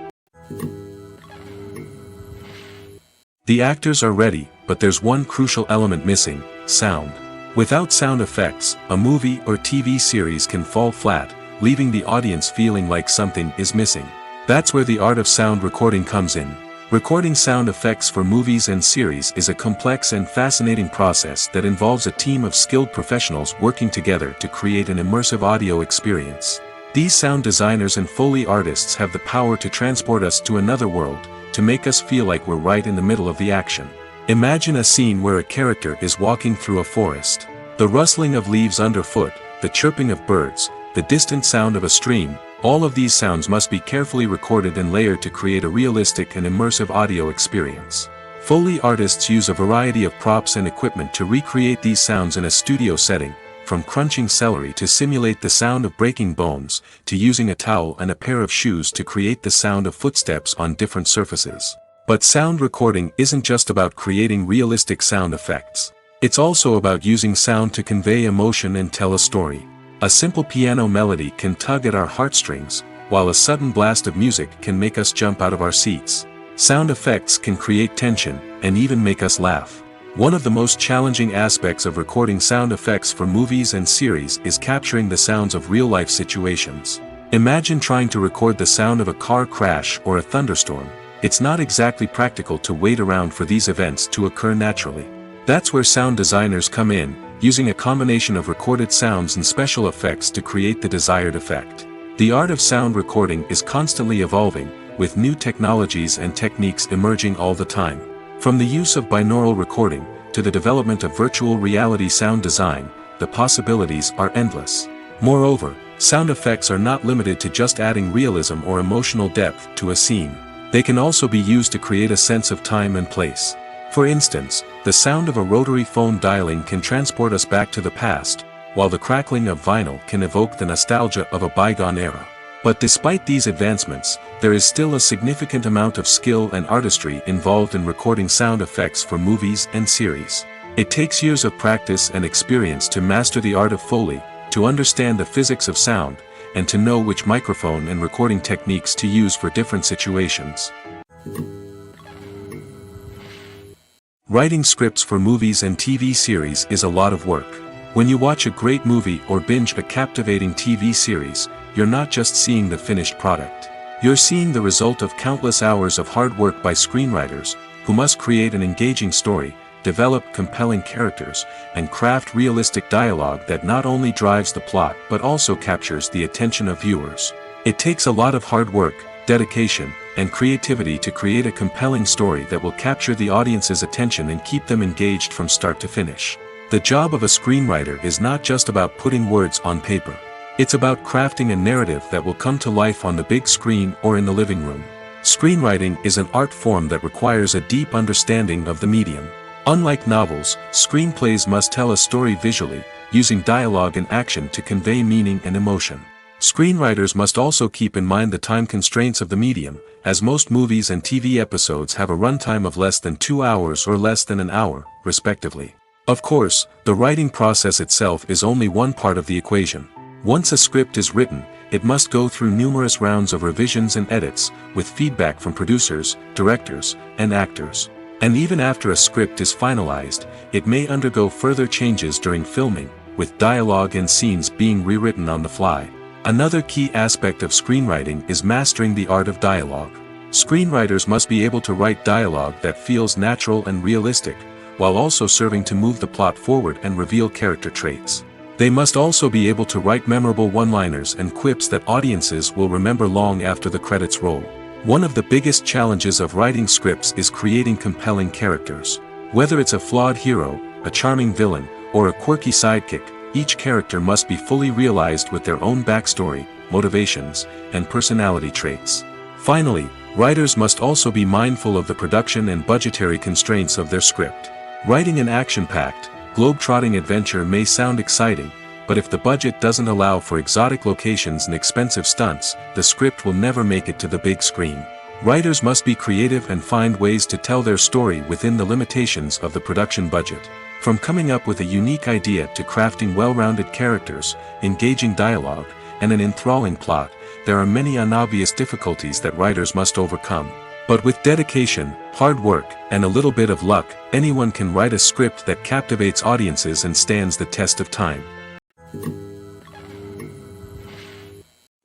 The actors are ready, but there's one crucial element missing: sound. Without sound effects, a movie or TV series can fall flat, leaving the audience feeling like something is missing. That's where the art of sound recording comes in. Recording sound effects for movies and series is a complex and fascinating process that involves a team of skilled professionals working together to create an immersive audio experience. These sound designers and Foley artists have the power to transport us to another world, to make us feel like we're right in the middle of the action. Imagine a scene where a character is walking through a forest. The rustling of leaves underfoot, the chirping of birds, the distant sound of a stream, all of these sounds must be carefully recorded and layered to create a realistic and immersive audio experience. Foley artists use a variety of props and equipment to recreate these sounds in a studio setting, from crunching celery to simulate the sound of breaking bones, to using a towel and a pair of shoes to create the sound of footsteps on different surfaces. But sound recording isn't just about creating realistic sound effects. It's also about using sound to convey emotion and tell a story. A simple piano melody can tug at our heartstrings, while a sudden blast of music can make us jump out of our seats. Sound effects can create tension, and even make us laugh. One of the most challenging aspects of recording sound effects for movies and series is capturing the sounds of real-life situations. Imagine trying to record the sound of a car crash or a thunderstorm. It's not exactly practical to wait around for these events to occur naturally. That's where sound designers come in, using a combination of recorded sounds and special effects to create the desired effect. The art of sound recording is constantly evolving, with new technologies and techniques emerging all the time. From the use of binaural recording, to the development of virtual reality sound design, the possibilities are endless. Moreover, sound effects are not limited to just adding realism or emotional depth to a scene. They can also be used to create a sense of time and place. For instance, the sound of a rotary phone dialing can transport us back to the past, while the crackling of vinyl can evoke the nostalgia of a bygone era. But despite these advancements, there is still a significant amount of skill and artistry involved in recording sound effects for movies and series. It takes years of practice and experience to master the art of Foley, to understand the physics of sound, and to know which microphone and recording techniques to use for different situations. Writing scripts for movies and TV series is a lot of work. When you watch a great movie or binge a captivating TV series, you're not just seeing the finished product. You're seeing the result of countless hours of hard work by screenwriters, who must create an engaging story, develop compelling characters, and craft realistic dialogue that not only drives the plot but also captures the attention of viewers. It takes a lot of hard work, dedication, and creativity to create a compelling story that will capture the audience's attention and keep them engaged from start to finish. The job of a screenwriter is not just about putting words on paper. It's about crafting a narrative that will come to life on the big screen or in the living room. Screenwriting is an art form that requires a deep understanding of the medium. Unlike novels, screenplays must tell a story visually, using dialogue and action to convey meaning and emotion. Screenwriters must also keep in mind the time constraints of the medium, as most movies and TV episodes have a runtime of less than 2 hours or less than an hour, respectively. Of course, the writing process itself is only one part of the equation. Once a script is written, it must go through numerous rounds of revisions and edits, with feedback from producers, directors, and actors. And even after a script is finalized, it may undergo further changes during filming, with dialogue and scenes being rewritten on the fly. Another key aspect of screenwriting is mastering the art of dialogue. Screenwriters must be able to write dialogue that feels natural and realistic, while also serving to move the plot forward and reveal character traits. They must also be able to write memorable one-liners and quips that audiences will remember long after the credits roll. One of the biggest challenges of writing scripts is creating compelling characters. Whether it's a flawed hero, a charming villain, or a quirky sidekick, each character must be fully realized with their own backstory, motivations, and personality traits. Finally, writers must also be mindful of the production and budgetary constraints of their script. Writing an action-packed, globe-trotting adventure may sound exciting, but if the budget doesn't allow for exotic locations and expensive stunts, the script will never make it to the big screen. Writers must be creative and find ways to tell their story within the limitations of the production budget. From coming up with a unique idea to crafting well-rounded characters, engaging dialogue, and an enthralling plot, there are many unobvious difficulties that writers must overcome. But with dedication, hard work, and a little bit of luck, anyone can write a script that captivates audiences and stands the test of time.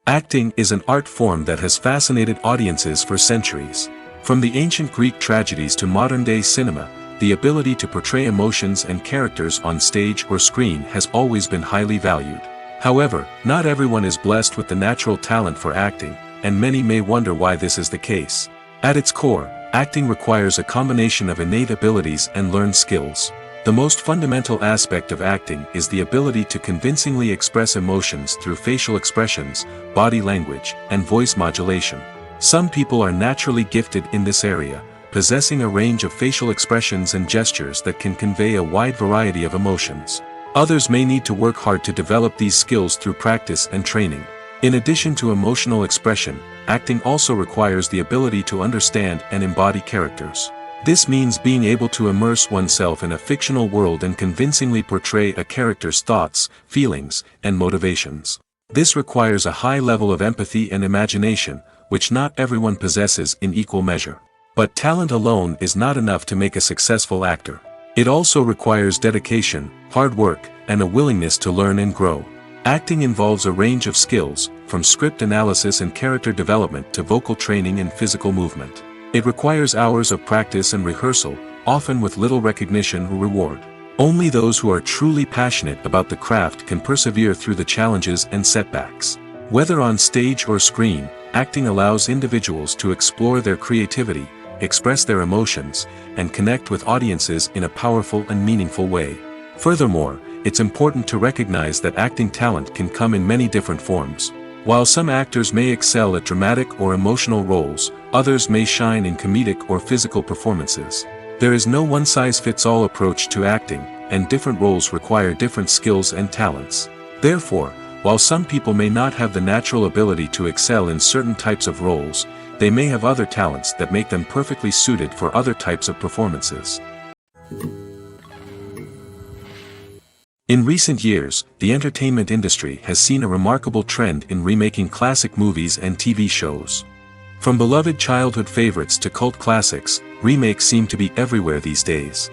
Acting is an art form that has fascinated audiences for centuries. From the ancient Greek tragedies to modern-day cinema, the ability to portray emotions and characters on stage or screen has always been highly valued. However, not everyone is blessed with the natural talent for acting, and many may wonder why this is the case. At its core, acting requires a combination of innate abilities and learned skills. The most fundamental aspect of acting is the ability to convincingly express emotions through facial expressions, body language, and voice modulation. Some people are naturally gifted in this area, possessing a range of facial expressions and gestures that can convey a wide variety of emotions. Others may need to work hard to develop these skills through practice and training. In addition to emotional expression, acting also requires the ability to understand and embody characters. This means being able to immerse oneself in a fictional world and convincingly portray a character's thoughts, feelings, and motivations. This requires a high level of empathy and imagination, which not everyone possesses in equal measure. But talent alone is not enough to make a successful actor. It also requires dedication, hard work, and a willingness to learn and grow. Acting involves a range of skills, from script analysis and character development to vocal training and physical movement. It requires hours of practice and rehearsal, often with little recognition or reward. Only those who are truly passionate about the craft can persevere through the challenges and setbacks. Whether on stage or screen, acting allows individuals to explore their creativity, express their emotions, and connect with audiences in a powerful and meaningful way. Furthermore, it's important to recognize that acting talent can come in many different forms. While some actors may excel at dramatic or emotional roles, others may shine in comedic or physical performances. There is no one-size-fits-all approach to acting, and different roles require different skills and talents. Therefore, while some people may not have the natural ability to excel in certain types of roles, they may have other talents that make them perfectly suited for other types of performances. In recent years, the entertainment industry has seen a remarkable trend in remaking classic movies and TV shows. From beloved childhood favorites to cult classics, remakes seem to be everywhere these days.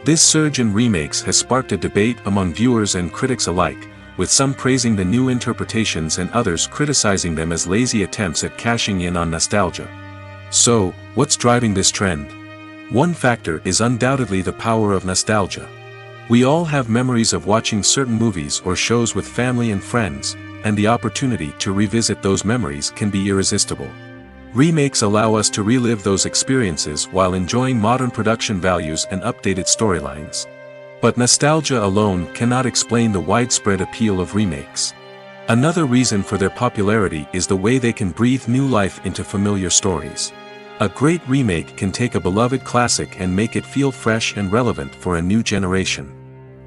This surge in remakes has sparked a debate among viewers and critics alike, with some praising the new interpretations and others criticizing them as lazy attempts at cashing in on nostalgia. So, what's driving this trend? One factor is undoubtedly the power of nostalgia. We all have memories of watching certain movies or shows with family and friends, and the opportunity to revisit those memories can be irresistible. Remakes allow us to relive those experiences while enjoying modern production values and updated storylines. But nostalgia alone cannot explain the widespread appeal of remakes. Another reason for their popularity is the way they can breathe new life into familiar stories. A great remake can take a beloved classic and make it feel fresh and relevant for a new generation.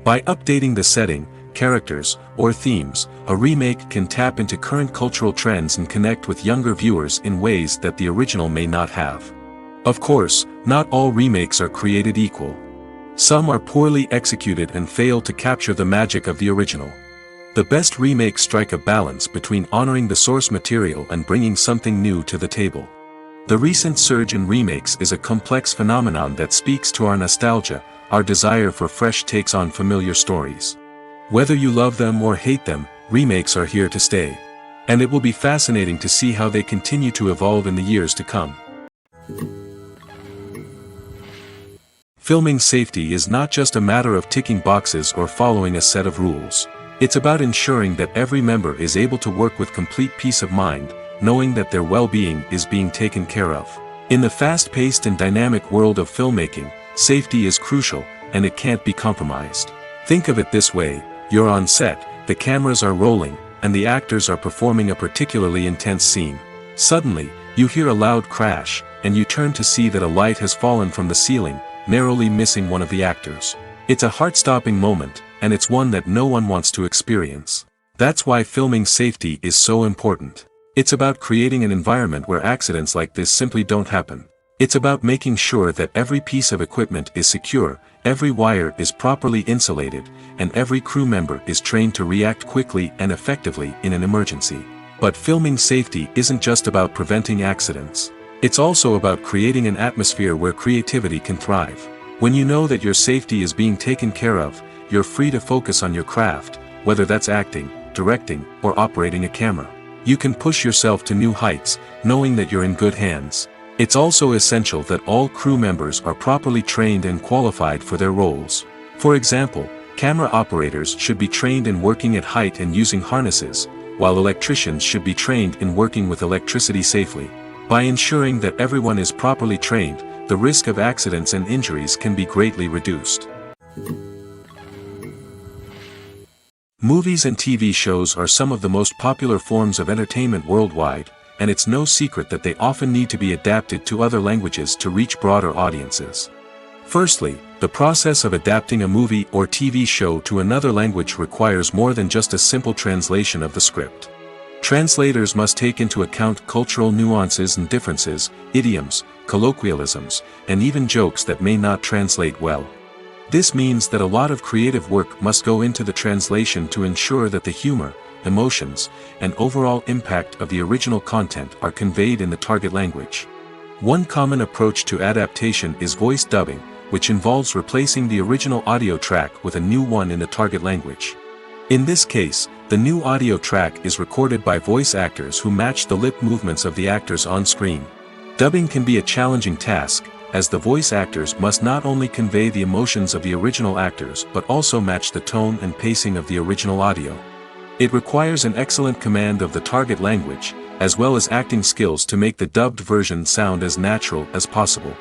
By updating the setting, characters, or themes, a remake can tap into current cultural trends and connect with younger viewers in ways that the original may not have. Of course, not all remakes are created equal. Some are poorly executed and fail to capture the magic of the original. The best remakes strike a balance between honoring the source material and bringing something new to the table. The recent surge in remakes is a complex phenomenon that speaks to our nostalgia, our desire for fresh takes on familiar stories. Whether you love them or hate them, remakes are here to stay. And it will be fascinating to see how they continue to evolve in the years to come. Filming safety is not just a matter of ticking boxes or following a set of rules. It's about ensuring that every member is able to work with complete peace of mind, knowing that their well-being is being taken care of. In the fast-paced and dynamic world of filmmaking, safety is crucial, and it can't be compromised. Think of it this way: you're on set, the cameras are rolling, and the actors are performing a particularly intense scene. Suddenly, you hear a loud crash, and you turn to see that a light has fallen from the ceiling, narrowly missing one of the actors. It's a heart-stopping moment, and it's one that no one wants to experience. That's why filming safety is so important. It's about creating an environment where accidents like this simply don't happen. It's about making sure that every piece of equipment is secure, every wire is properly insulated, and every crew member is trained to react quickly and effectively in an emergency. But filming safety isn't just about preventing accidents. It's also about creating an atmosphere where creativity can thrive. When you know that your safety is being taken care of, you're free to focus on your craft, whether that's acting, directing, or operating a camera. You can push yourself to new heights, knowing that you're in good hands. It's also essential that all crew members are properly trained and qualified for their roles. For example, camera operators should be trained in working at height and using harnesses, while electricians should be trained in working with electricity safely. By ensuring that everyone is properly trained, the risk of accidents and injuries can be greatly reduced. Movies and TV shows are some of the most popular forms of entertainment worldwide, and it's no secret that they often need to be adapted to other languages to reach broader audiences. Firstly, the process of adapting a movie or TV show to another language requires more than just a simple translation of the script. Translators must take into account cultural nuances and differences, idioms, colloquialisms, and even jokes that may not translate well. This means that a lot of creative work must go into the translation to ensure that the humor, emotions, and overall impact of the original content are conveyed in the target language. One common approach to adaptation is voice dubbing, which involves replacing the original audio track with a new one in the target language. In this case, the new audio track is recorded by voice actors who match the lip movements of the actors on screen. Dubbing can be a challenging task, as the voice actors must not only convey the emotions of the original actors but also match the tone and pacing of the original audio. It requires an excellent command of the target language, as well as acting skills to make the dubbed version sound as natural as possible.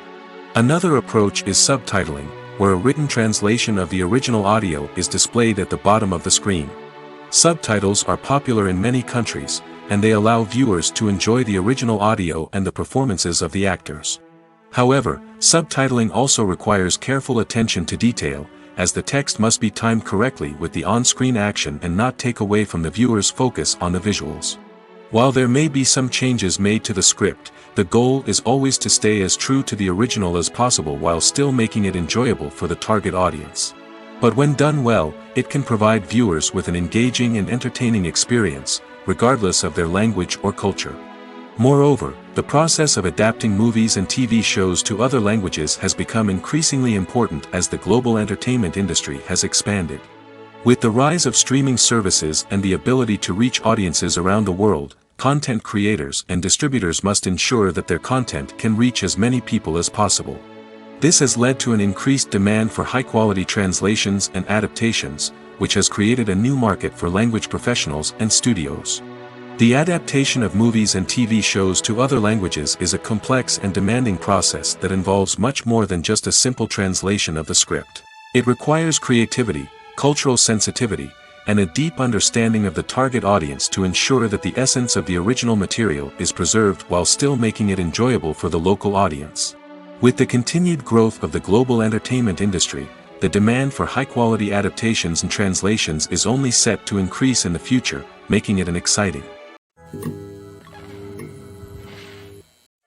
Another approach is subtitling, where a written translation of the original audio is displayed at the bottom of the screen. Subtitles are popular in many countries, and they allow viewers to enjoy the original audio and the performances of the actors. However, subtitling also requires careful attention to detail, as the text must be timed correctly with the on-screen action and not take away from the viewer's focus on the visuals. While there may be some changes made to the script, the goal is always to stay as true to the original as possible while still making it enjoyable for the target audience. But when done well, it can provide viewers with an engaging and entertaining experience, regardless of their language or culture. Moreover, the process of adapting movies and TV shows to other languages has become increasingly important as the global entertainment industry has expanded. With the rise of streaming services and the ability to reach audiences around the world, content creators and distributors must ensure that their content can reach as many people as possible. This has led to an increased demand for high-quality translations and adaptations, which has created a new market for language professionals and studios. The adaptation of movies and TV shows to other languages is a complex and demanding process that involves much more than just a simple translation of the script. It requires creativity, cultural sensitivity, and a deep understanding of the target audience to ensure that the essence of the original material is preserved while still making it enjoyable for the local audience. With the continued growth of the global entertainment industry, the demand for high-quality adaptations and translations is only set to increase in the future, making it an exciting.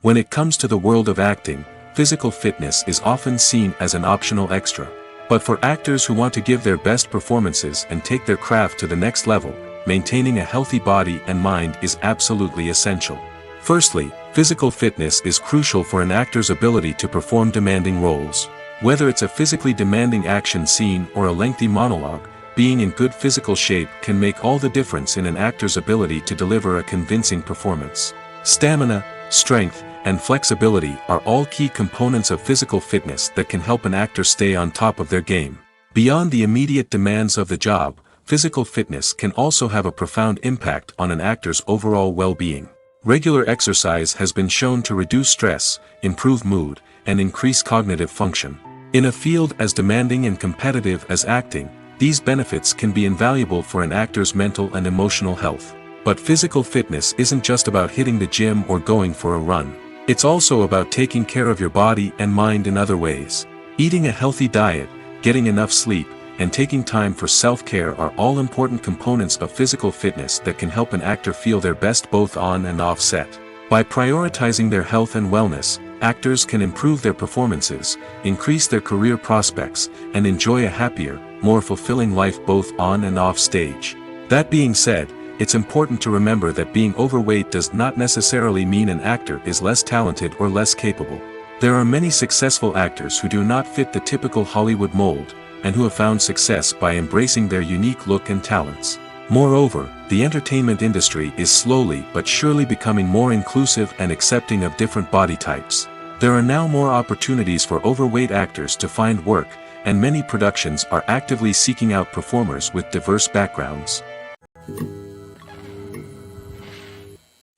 When it comes to the world of acting, physical fitness is often seen as an optional extra. But for actors who want to give their best performances and take their craft to the next level, maintaining a healthy body and mind is absolutely essential. Firstly, physical fitness is crucial for an actor's ability to perform demanding roles. Whether it's a physically demanding action scene or a lengthy monologue, being in good physical shape can make all the difference in an actor's ability to deliver a convincing performance. Stamina, strength, and flexibility are all key components of physical fitness that can help an actor stay on top of their game. Beyond the immediate demands of the job, physical fitness can also have a profound impact on an actor's overall well-being. Regular exercise has been shown to reduce stress, improve mood, and increase cognitive function. In a field as demanding and competitive as acting, these benefits can be invaluable for an actor's mental and emotional health. But physical fitness isn't just about hitting the gym or going for a run. It's also about taking care of your body and mind in other ways. Eating a healthy diet, getting enough sleep, and taking time for self-care are all important components of physical fitness that can help an actor feel their best both on and off set. By prioritizing their health and wellness, actors can improve their performances, increase their career prospects, and enjoy a happier, more fulfilling life both on and off stage. That being said, it's important to remember that being overweight does not necessarily mean an actor is less talented or less capable. There are many successful actors who do not fit the typical Hollywood mold, and who have found success by embracing their unique look and talents. Moreover, the entertainment industry is slowly but surely becoming more inclusive and accepting of different body types. There are now more opportunities for overweight actors to find work, and many productions are actively seeking out performers with diverse backgrounds.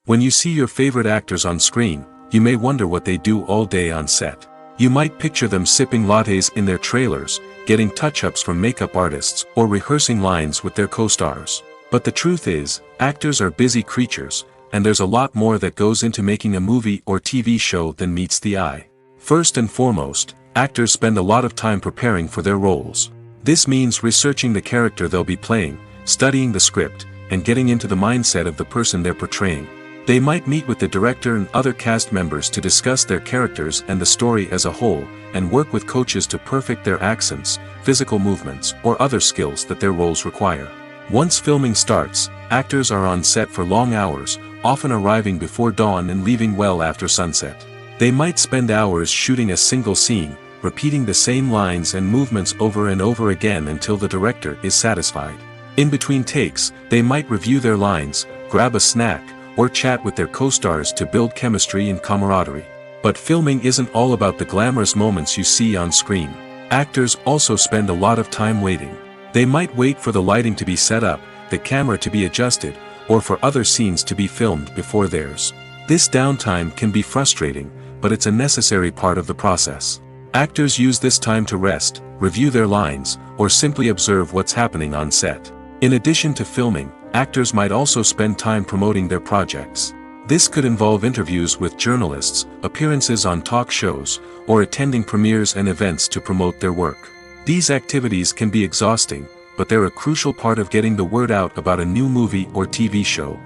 When you see your favorite actors on screen, you may wonder what they do all day on set. You might picture them sipping lattes in their trailers, getting touch-ups from makeup artists, or rehearsing lines with their co-stars. But the truth is, actors are busy creatures, and there's a lot more that goes into making a movie or TV show than meets the eye. First and foremost, actors spend a lot of time preparing for their roles. This means researching the character they'll be playing, studying the script, and getting into the mindset of the person they're portraying. They might meet with the director and other cast members to discuss their characters and the story as a whole, and work with coaches to perfect their accents, physical movements, or other skills that their roles require. Once filming starts, actors are on set for long hours, often arriving before dawn and leaving well after sunset. They might spend hours shooting a single scene, repeating the same lines and movements over and over again until the director is satisfied. In between takes, they might review their lines, grab a snack, or chat with their co-stars to build chemistry and camaraderie. But filming isn't all about the glamorous moments you see on screen. Actors also spend a lot of time waiting. They might wait for the lighting to be set up, the camera to be adjusted, or for other scenes to be filmed before theirs. This downtime can be frustrating, but it's a necessary part of the process. Actors use this time to rest, review their lines, or simply observe what's happening on set. In addition to filming, actors might also spend time promoting their projects. This could involve interviews with journalists, appearances on talk shows, or attending premieres and events to promote their work. These activities can be exhausting, but they're a crucial part of getting the word out about a new movie or TV show.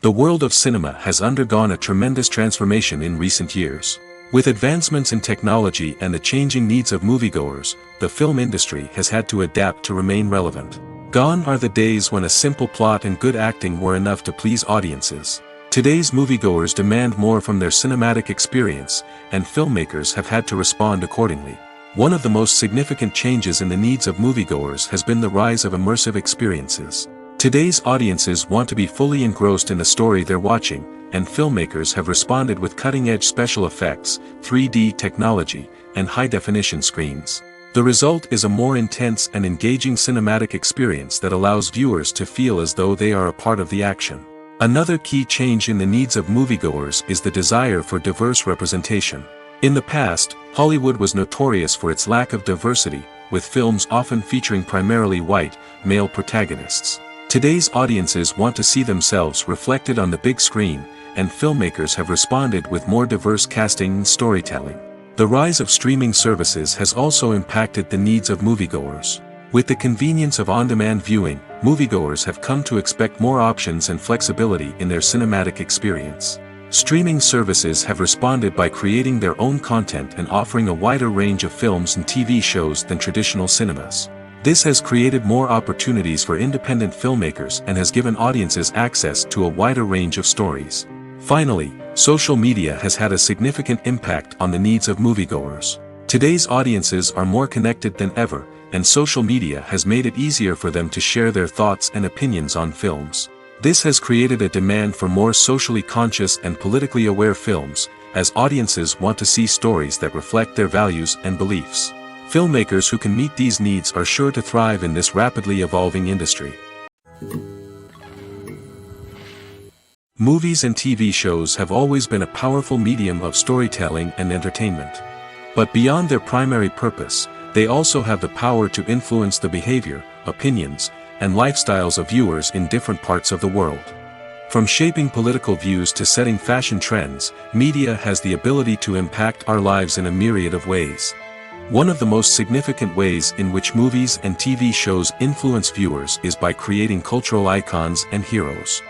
The world of cinema has undergone a tremendous transformation in recent years. With advancements in technology and the changing needs of moviegoers, the film industry has had to adapt to remain relevant. Gone are the days when a simple plot and good acting were enough to please audiences. Today's moviegoers demand more from their cinematic experience, and filmmakers have had to respond accordingly. One of the most significant changes in the needs of moviegoers has been the rise of immersive experiences. Today's audiences want to be fully engrossed in the story they're watching, and filmmakers have responded with cutting-edge special effects, 3D technology, and high-definition screens. The result is a more intense and engaging cinematic experience that allows viewers to feel as though they are a part of the action. Another key change in the needs of moviegoers is the desire for diverse representation. In the past, Hollywood was notorious for its lack of diversity, with films often featuring primarily white, male protagonists. Today's audiences want to see themselves reflected on the big screen, and filmmakers have responded with more diverse casting and storytelling. The rise of streaming services has also impacted the needs of moviegoers. With the convenience of on-demand viewing, moviegoers have come to expect more options and flexibility in their cinematic experience. Streaming services have responded by creating their own content and offering a wider range of films and TV shows than traditional cinemas. This has created more opportunities for independent filmmakers and has given audiences access to a wider range of stories. Finally, social media has had a significant impact on the needs of moviegoers. Today's audiences are more connected than ever, and social media has made it easier for them to share their thoughts and opinions on films. This has created a demand for more socially conscious and politically aware films, as audiences want to see stories that reflect their values and beliefs. Filmmakers who can meet these needs are sure to thrive in this rapidly evolving industry. Movies and TV shows have always been a powerful medium of storytelling and entertainment. But beyond their primary purpose, they also have the power to influence the behavior, opinions, and lifestyles of viewers in different parts of the world. From shaping political views to setting fashion trends, media has the ability to impact our lives in a myriad of ways. One of the most significant ways in which movies and TV shows influence viewers is by creating cultural icons and heroes.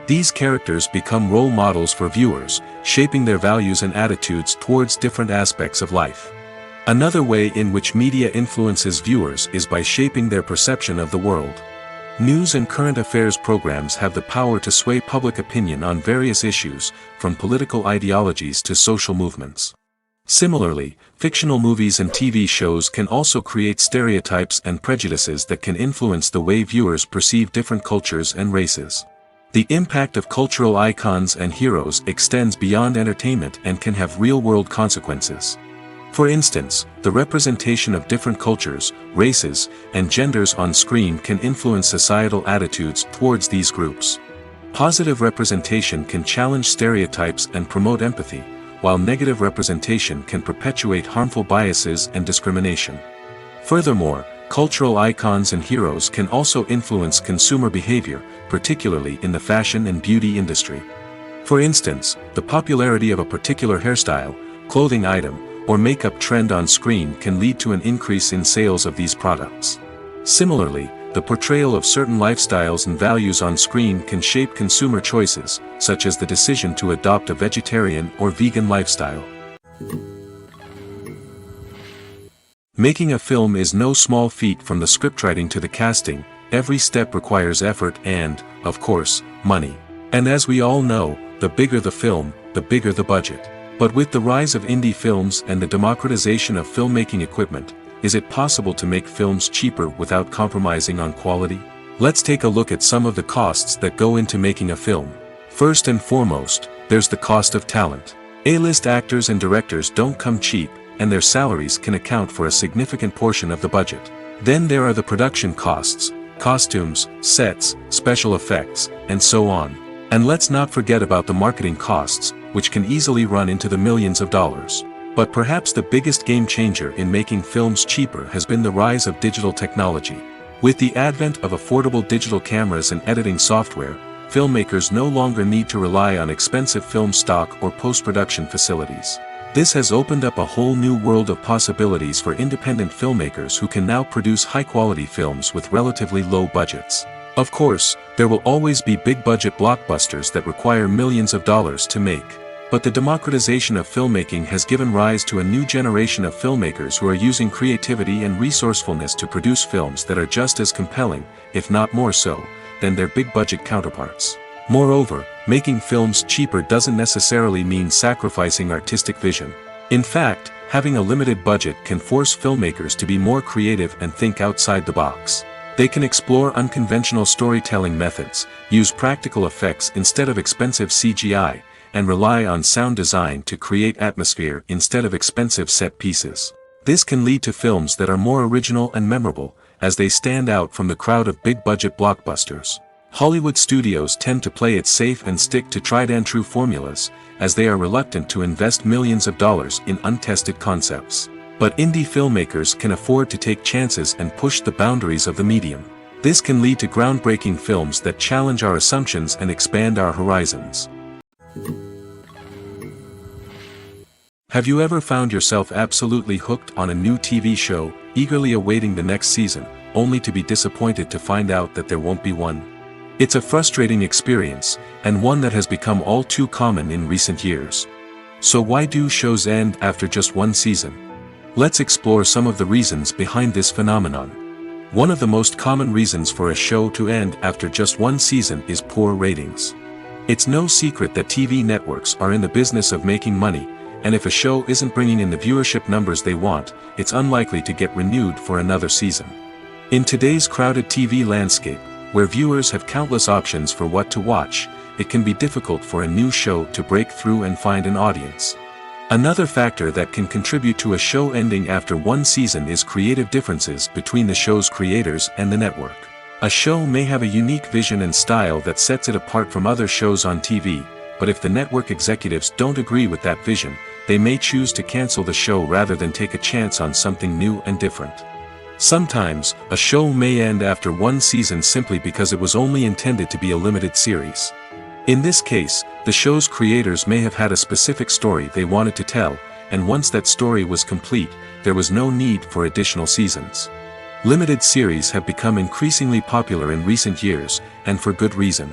These characters become role models for viewers, shaping their values and attitudes towards different aspects of life. Another way in which media influences viewers is by shaping their perception of the world. News and current affairs programs have the power to sway public opinion on various issues, from political ideologies to social movements. Similarly, fictional movies and TV shows can also create stereotypes and prejudices that can influence the way viewers perceive different cultures and races. The impact of cultural icons and heroes extends beyond entertainment and can have real-world consequences. For instance, the representation of different cultures, races, and genders on screen can influence societal attitudes towards these groups. Positive representation can challenge stereotypes and promote empathy, while negative representation can perpetuate harmful biases and discrimination. Furthermore, cultural icons and heroes can also influence consumer behavior, particularly in the fashion and beauty industry. For instance, the popularity of a particular hairstyle, clothing item, or makeup trend on screen can lead to an increase in sales of these products. Similarly, the portrayal of certain lifestyles and values on screen can shape consumer choices, such as the decision to adopt a vegetarian or vegan lifestyle. Making a film is no small feat. From the scriptwriting to the casting, every step requires effort and, of course, money. And as we all know, the bigger the film, the bigger the budget. But with the rise of indie films and the democratization of filmmaking equipment, is it possible to make films cheaper without compromising on quality? Let's take a look at some of the costs that go into making a film. First and foremost, there's the cost of talent. A-list actors and directors don't come cheap, and their salaries can account for a significant portion of the budget. Then there are the production costs, costumes, sets, special effects, and so on. And let's not forget about the marketing costs, which can easily run into the millions of dollars. But perhaps the biggest game changer in making films cheaper has been the rise of digital technology. With the advent of affordable digital cameras and editing software, filmmakers no longer need to rely on expensive film stock or post-production facilities. This has opened up a whole new world of possibilities for independent filmmakers who can now produce high-quality films with relatively low budgets. Of course, there will always be big-budget blockbusters that require millions of dollars to make. But the democratization of filmmaking has given rise to a new generation of filmmakers who are using creativity and resourcefulness to produce films that are just as compelling, if not more so, than their big-budget counterparts. Moreover, making films cheaper doesn't necessarily mean sacrificing artistic vision. In fact, having a limited budget can force filmmakers to be more creative and think outside the box. They can explore unconventional storytelling methods, use practical effects instead of expensive CGI, and rely on sound design to create atmosphere instead of expensive set pieces. This can lead to films that are more original and memorable, as they stand out from the crowd of big-budget blockbusters. Hollywood studios tend to play it safe and stick to tried-and-true formulas, as they are reluctant to invest millions of dollars in untested concepts. But indie filmmakers can afford to take chances and push the boundaries of the medium. This can lead to groundbreaking films that challenge our assumptions and expand our horizons. Have you ever found yourself absolutely hooked on a new TV show, eagerly awaiting the next season, only to be disappointed to find out that there won't be one? It's a frustrating experience, and one that has become all too common in recent years. So why do shows end after just one season? Let's explore some of the reasons behind this phenomenon. One of the most common reasons for a show to end after just one season is poor ratings. It's no secret that TV networks are in the business of making money, and if a show isn't bringing in the viewership numbers they want, it's unlikely to get renewed for another season. In today's crowded TV landscape, where viewers have countless options for what to watch, it can be difficult for a new show to break through and find an audience. Another factor that can contribute to a show ending after one season is creative differences between the show's creators and the network. A show may have a unique vision and style that sets it apart from other shows on TV, but if the network executives don't agree with that vision, they may choose to cancel the show rather than take a chance on something new and different. Sometimes, a show may end after one season simply because it was only intended to be a limited series. In this case, the show's creators may have had a specific story they wanted to tell, and once that story was complete, there was no need for additional seasons. Limited series have become increasingly popular in recent years, and for good reason.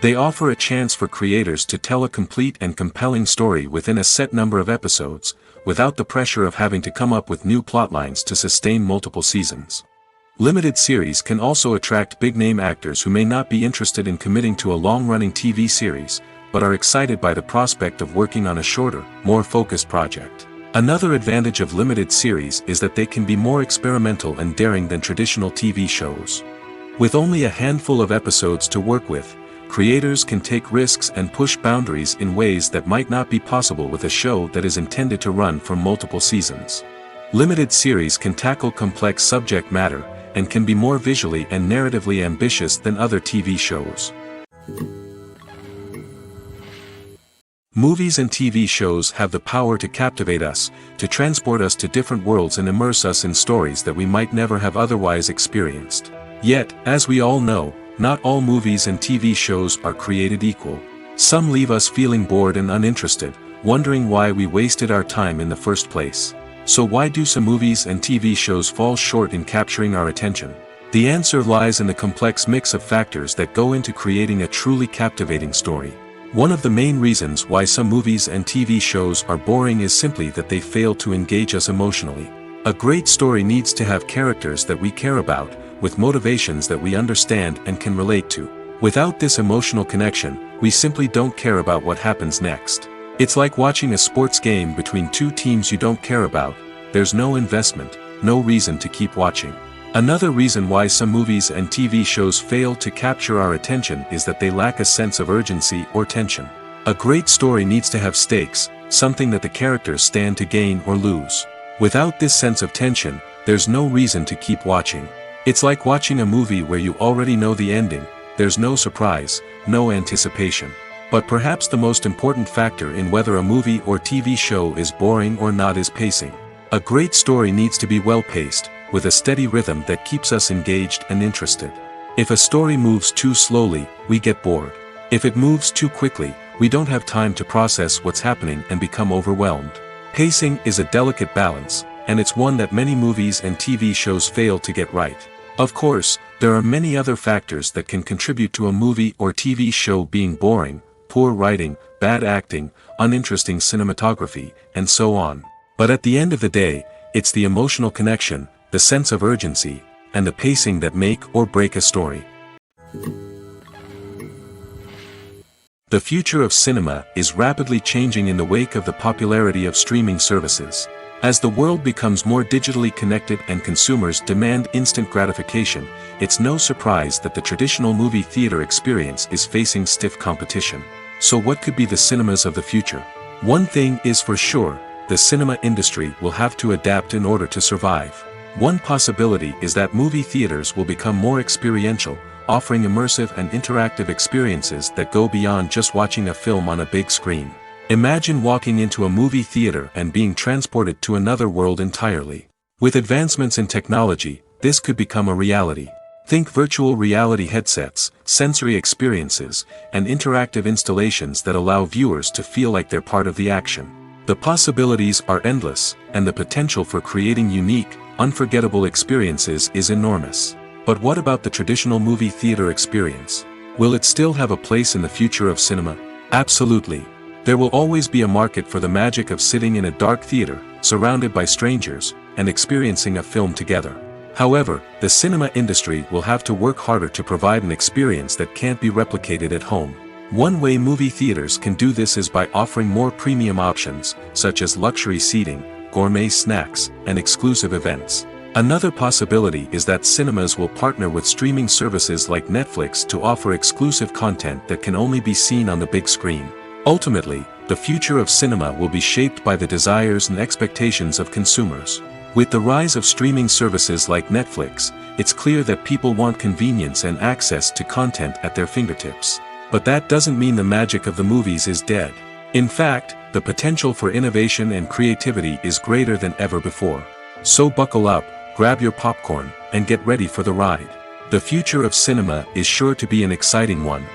They offer a chance for creators to tell a complete and compelling story within a set number of episodes, without the pressure of having to come up with new plotlines to sustain multiple seasons. Limited series can also attract big-name actors who may not be interested in committing to a long-running TV series, but are excited by the prospect of working on a shorter, more focused project. Another advantage of limited series is that they can be more experimental and daring than traditional TV shows. With only a handful of episodes to work with, creators can take risks and push boundaries in ways that might not be possible with a show that is intended to run for multiple seasons. Limited series can tackle complex subject matter, and can be more visually and narratively ambitious than other TV shows. Movies and TV shows have the power to captivate us, to transport us to different worlds and immerse us in stories that we might never have otherwise experienced. Yet, as we all know, not all movies and TV shows are created equal. Some leave us feeling bored and uninterested, wondering why we wasted our time in the first place. So why do some movies and TV shows fall short in capturing our attention? The answer lies in the complex mix of factors that go into creating a truly captivating story. One of the main reasons why some movies and TV shows are boring is simply that they fail to engage us emotionally. A great story needs to have characters that we care about, with motivations that we understand and can relate to. Without this emotional connection, we simply don't care about what happens next. It's like watching a sports game between two teams you don't care about. There's no investment, no reason to keep watching. Another reason why some movies and TV shows fail to capture our attention is that they lack a sense of urgency or tension. A great story needs to have stakes, something that the characters stand to gain or lose. Without this sense of tension, there's no reason to keep watching. It's like watching a movie where you already know the ending. There's no surprise, no anticipation. But perhaps the most important factor in whether a movie or TV show is boring or not is pacing. A great story needs to be well-paced, with a steady rhythm that keeps us engaged and interested. If a story moves too slowly, we get bored. If it moves too quickly, we don't have time to process what's happening and become overwhelmed. Pacing is a delicate balance, and it's one that many movies and TV shows fail to get right. Of course, there are many other factors that can contribute to a movie or TV show being boring: poor writing, bad acting, uninteresting cinematography, and so on. But at the end of the day, it's the emotional connection, the sense of urgency, and the pacing that make or break a story. The future of cinema is rapidly changing in the wake of the popularity of streaming services. As the world becomes more digitally connected and consumers demand instant gratification, it's no surprise that the traditional movie theater experience is facing stiff competition. So what could be the cinemas of the future? One thing is for sure: the cinema industry will have to adapt in order to survive. One possibility is that movie theaters will become more experiential, offering immersive and interactive experiences that go beyond just watching a film on a big screen. Imagine walking into a movie theater and being transported to another world entirely. With advancements in technology, this could become a reality. Think virtual reality headsets, sensory experiences, and interactive installations that allow viewers to feel like they're part of the action. The possibilities are endless, and the potential for creating unique, unforgettable experiences is enormous. But what about the traditional movie theater experience? Will it still have a place in the future of cinema? Absolutely. There will always be a market for the magic of sitting in a dark theater, surrounded by strangers, and experiencing a film together. However, the cinema industry will have to work harder to provide an experience that can't be replicated at home. One way movie theaters can do this is by offering more premium options, such as luxury seating, gourmet snacks, and exclusive events. Another possibility is that cinemas will partner with streaming services like Netflix to offer exclusive content that can only be seen on the big screen. Ultimately, the future of cinema will be shaped by the desires and expectations of consumers. With the rise of streaming services like Netflix, it's clear that people want convenience and access to content at their fingertips. But that doesn't mean the magic of the movies is dead. In fact, the potential for innovation and creativity is greater than ever before. So buckle up, grab your popcorn, and get ready for the ride. The future of cinema is sure to be an exciting one.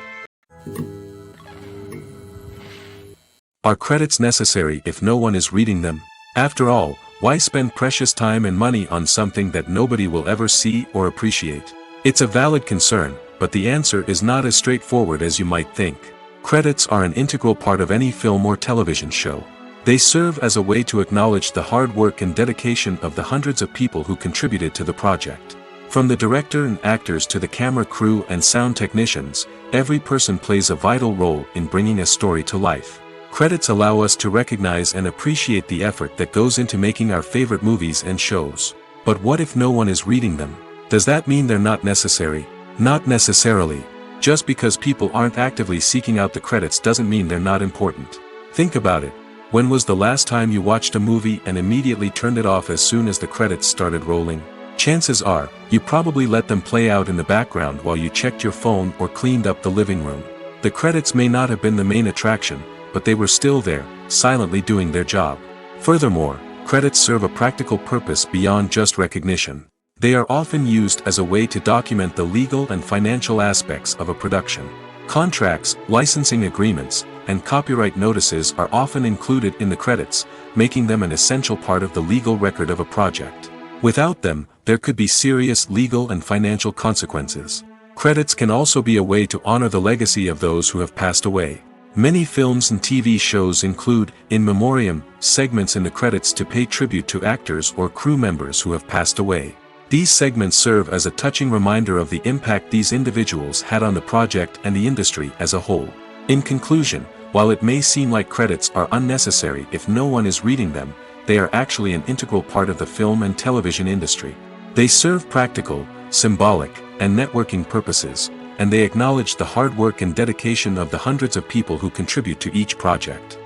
Are credits necessary if no one is reading them? After all, why spend precious time and money on something that nobody will ever see or appreciate? It's a valid concern, but the answer is not as straightforward as you might think. Credits are an integral part of any film or television show. They serve as a way to acknowledge the hard work and dedication of the hundreds of people who contributed to the project. From the director and actors to the camera crew and sound technicians, every person plays a vital role in bringing a story to life. Credits allow us to recognize and appreciate the effort that goes into making our favorite movies and shows. But what if no one is reading them? Does that mean they're not necessary? Not necessarily. Just because people aren't actively seeking out the credits doesn't mean they're not important. Think about it. When was the last time you watched a movie and immediately turned it off as soon as the credits started rolling? Chances are, you probably let them play out in the background while you checked your phone or cleaned up the living room. The credits may not have been the main attraction, but they were still there, silently doing their job. Furthermore, credits serve a practical purpose beyond just recognition. They are often used as a way to document the legal and financial aspects of a production. Contracts, licensing agreements, and copyright notices are often included in the credits, making them an essential part of the legal record of a project. Without them, there could be serious legal and financial consequences. Credits can also be a way to honor the legacy of those who have passed away. Many films and TV shows include, in memoriam, segments in the credits to pay tribute to actors or crew members who have passed away. These segments serve as a touching reminder of the impact these individuals had on the project and the industry as a whole. In conclusion, while it may seem like credits are unnecessary if no one is reading them, they are actually an integral part of the film and television industry. They serve practical, symbolic, and networking purposes, and they acknowledge the hard work and dedication of the hundreds of people who contribute to each project.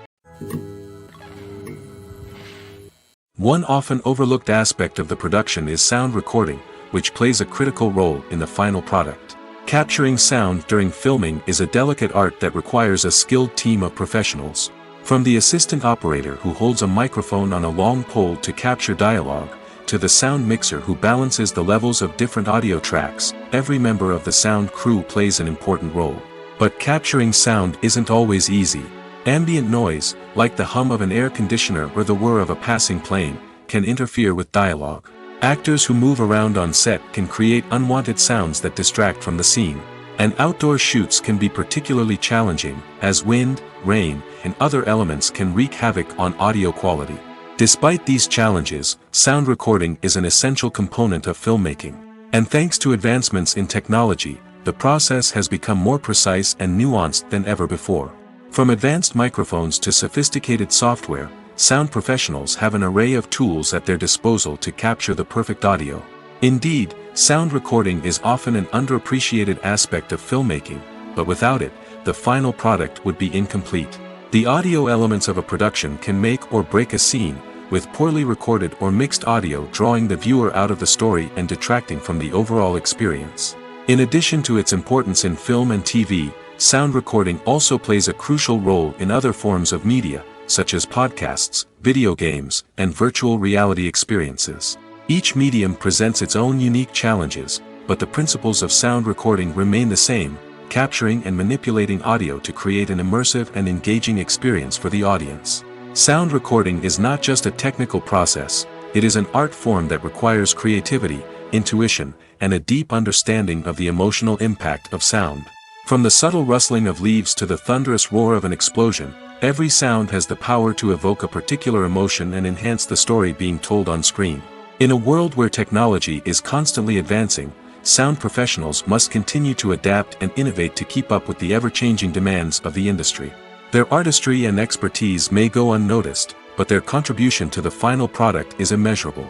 One often overlooked aspect of the production is sound recording, which plays a critical role in the final product. Capturing sound during filming is a delicate art that requires a skilled team of professionals. From the assistant operator who holds a microphone on a long pole to capture dialogue, to the sound mixer who balances the levels of different audio tracks, every member of the sound crew plays an important role. But capturing sound isn't always easy. Ambient noise, like the hum of an air conditioner or the whir of a passing plane, can interfere with dialogue. Actors who move around on set can create unwanted sounds that distract from the scene. And outdoor shoots can be particularly challenging, as wind, rain, and other elements can wreak havoc on audio quality. Despite these challenges, sound recording is an essential component of filmmaking. And thanks to advancements in technology, the process has become more precise and nuanced than ever before. From advanced microphones to sophisticated software, sound professionals have an array of tools at their disposal to capture the perfect audio. Indeed, sound recording is often an underappreciated aspect of filmmaking, but without it, the final product would be incomplete. The audio elements of a production can make or break a scene, with poorly recorded or mixed audio drawing the viewer out of the story and detracting from the overall experience. In addition to its importance in film and TV, sound recording also plays a crucial role in other forms of media, such as podcasts, video games, and virtual reality experiences. Each medium presents its own unique challenges, but the principles of sound recording remain the same, capturing and manipulating audio to create an immersive and engaging experience for the audience. Sound recording is not just a technical process, it is an art form that requires creativity, intuition, and a deep understanding of the emotional impact of sound. From the subtle rustling of leaves to the thunderous roar of an explosion, every sound has the power to evoke a particular emotion and enhance the story being told on screen. In a world where technology is constantly advancing, sound professionals must continue to adapt and innovate to keep up with the ever-changing demands of the industry. Their artistry and expertise may go unnoticed, but their contribution to the final product is immeasurable.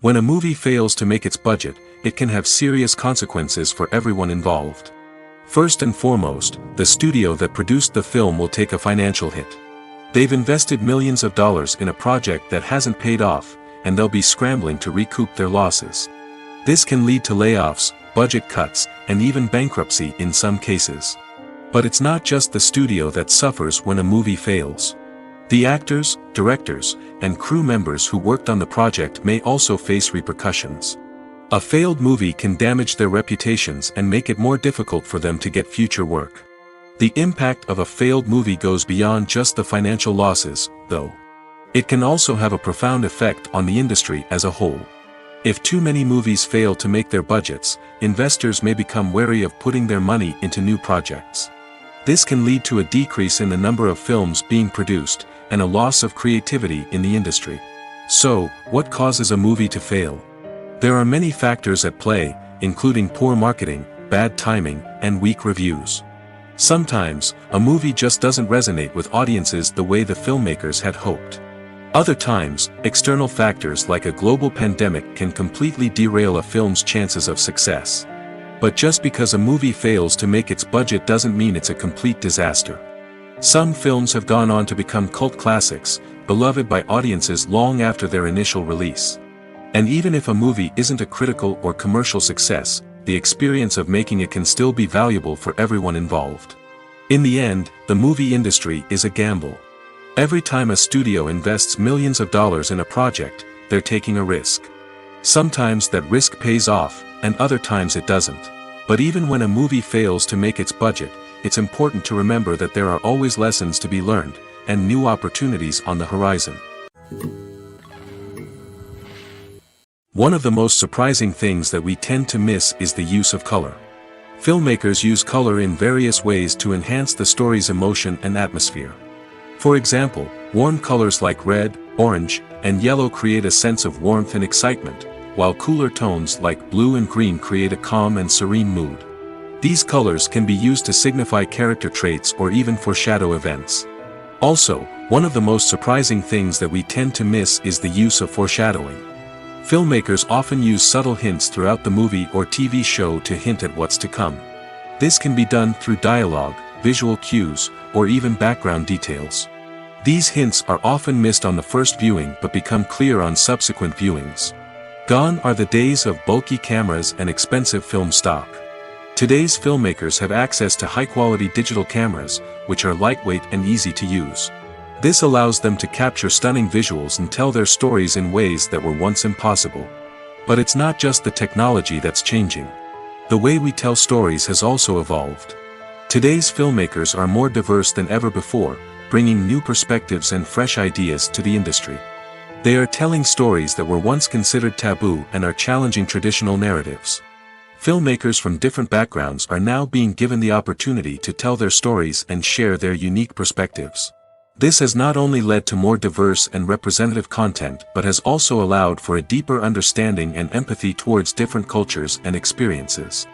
When a movie fails to make its budget, it can have serious consequences for everyone involved. First and foremost, the studio that produced the film will take a financial hit. They've invested millions of dollars in a project that hasn't paid off, and they'll be scrambling to recoup their losses. This can lead to layoffs, budget cuts, and even bankruptcy in some cases. But it's not just the studio that suffers when a movie fails. The actors, directors, and crew members who worked on the project may also face repercussions. A failed movie can damage their reputations and make it more difficult for them to get future work. The impact of a failed movie goes beyond just the financial losses, though. It can also have a profound effect on the industry as a whole. If too many movies fail to make their budgets, investors may become wary of putting their money into new projects. This can lead to a decrease in the number of films being produced, and a loss of creativity in the industry. So, what causes a movie to fail? There are many factors at play, including poor marketing, bad timing, and weak reviews. Sometimes, a movie just doesn't resonate with audiences the way the filmmakers had hoped. Other times, external factors like a global pandemic can completely derail a film's chances of success. But just because a movie fails to make its budget doesn't mean it's a complete disaster. Some films have gone on to become cult classics, beloved by audiences long after their initial release. And even if a movie isn't a critical or commercial success, the experience of making it can still be valuable for everyone involved. In the end, the movie industry is a gamble. Every time a studio invests millions of dollars in a project, they're taking a risk. Sometimes that risk pays off, and other times it doesn't. But even when a movie fails to make its budget, it's important to remember that there are always lessons to be learned, and new opportunities on the horizon. One of the most surprising things that we tend to miss is the use of color. Filmmakers use color in various ways to enhance the story's emotion and atmosphere. For example, warm colors like red, orange, and yellow create a sense of warmth and excitement, while cooler tones like blue and green create a calm and serene mood. These colors can be used to signify character traits or even foreshadow events. Also, one of the most surprising things that we tend to miss is the use of foreshadowing. Filmmakers often use subtle hints throughout the movie or TV show to hint at what's to come. This can be done through dialogue, visual cues, or even background details. These hints are often missed on the first viewing but become clear on subsequent viewings. Gone are the days of bulky cameras and expensive film stock. Today's filmmakers have access to high-quality digital cameras, which are lightweight and easy to use. This allows them to capture stunning visuals and tell their stories in ways that were once impossible. But it's not just the technology that's changing. The way we tell stories has also evolved. Today's filmmakers are more diverse than ever before, bringing new perspectives and fresh ideas to the industry. They are telling stories that were once considered taboo and are challenging traditional narratives. Filmmakers from different backgrounds are now being given the opportunity to tell their stories and share their unique perspectives. This has not only led to more diverse and representative content but has also allowed for a deeper understanding and empathy towards different cultures and experiences.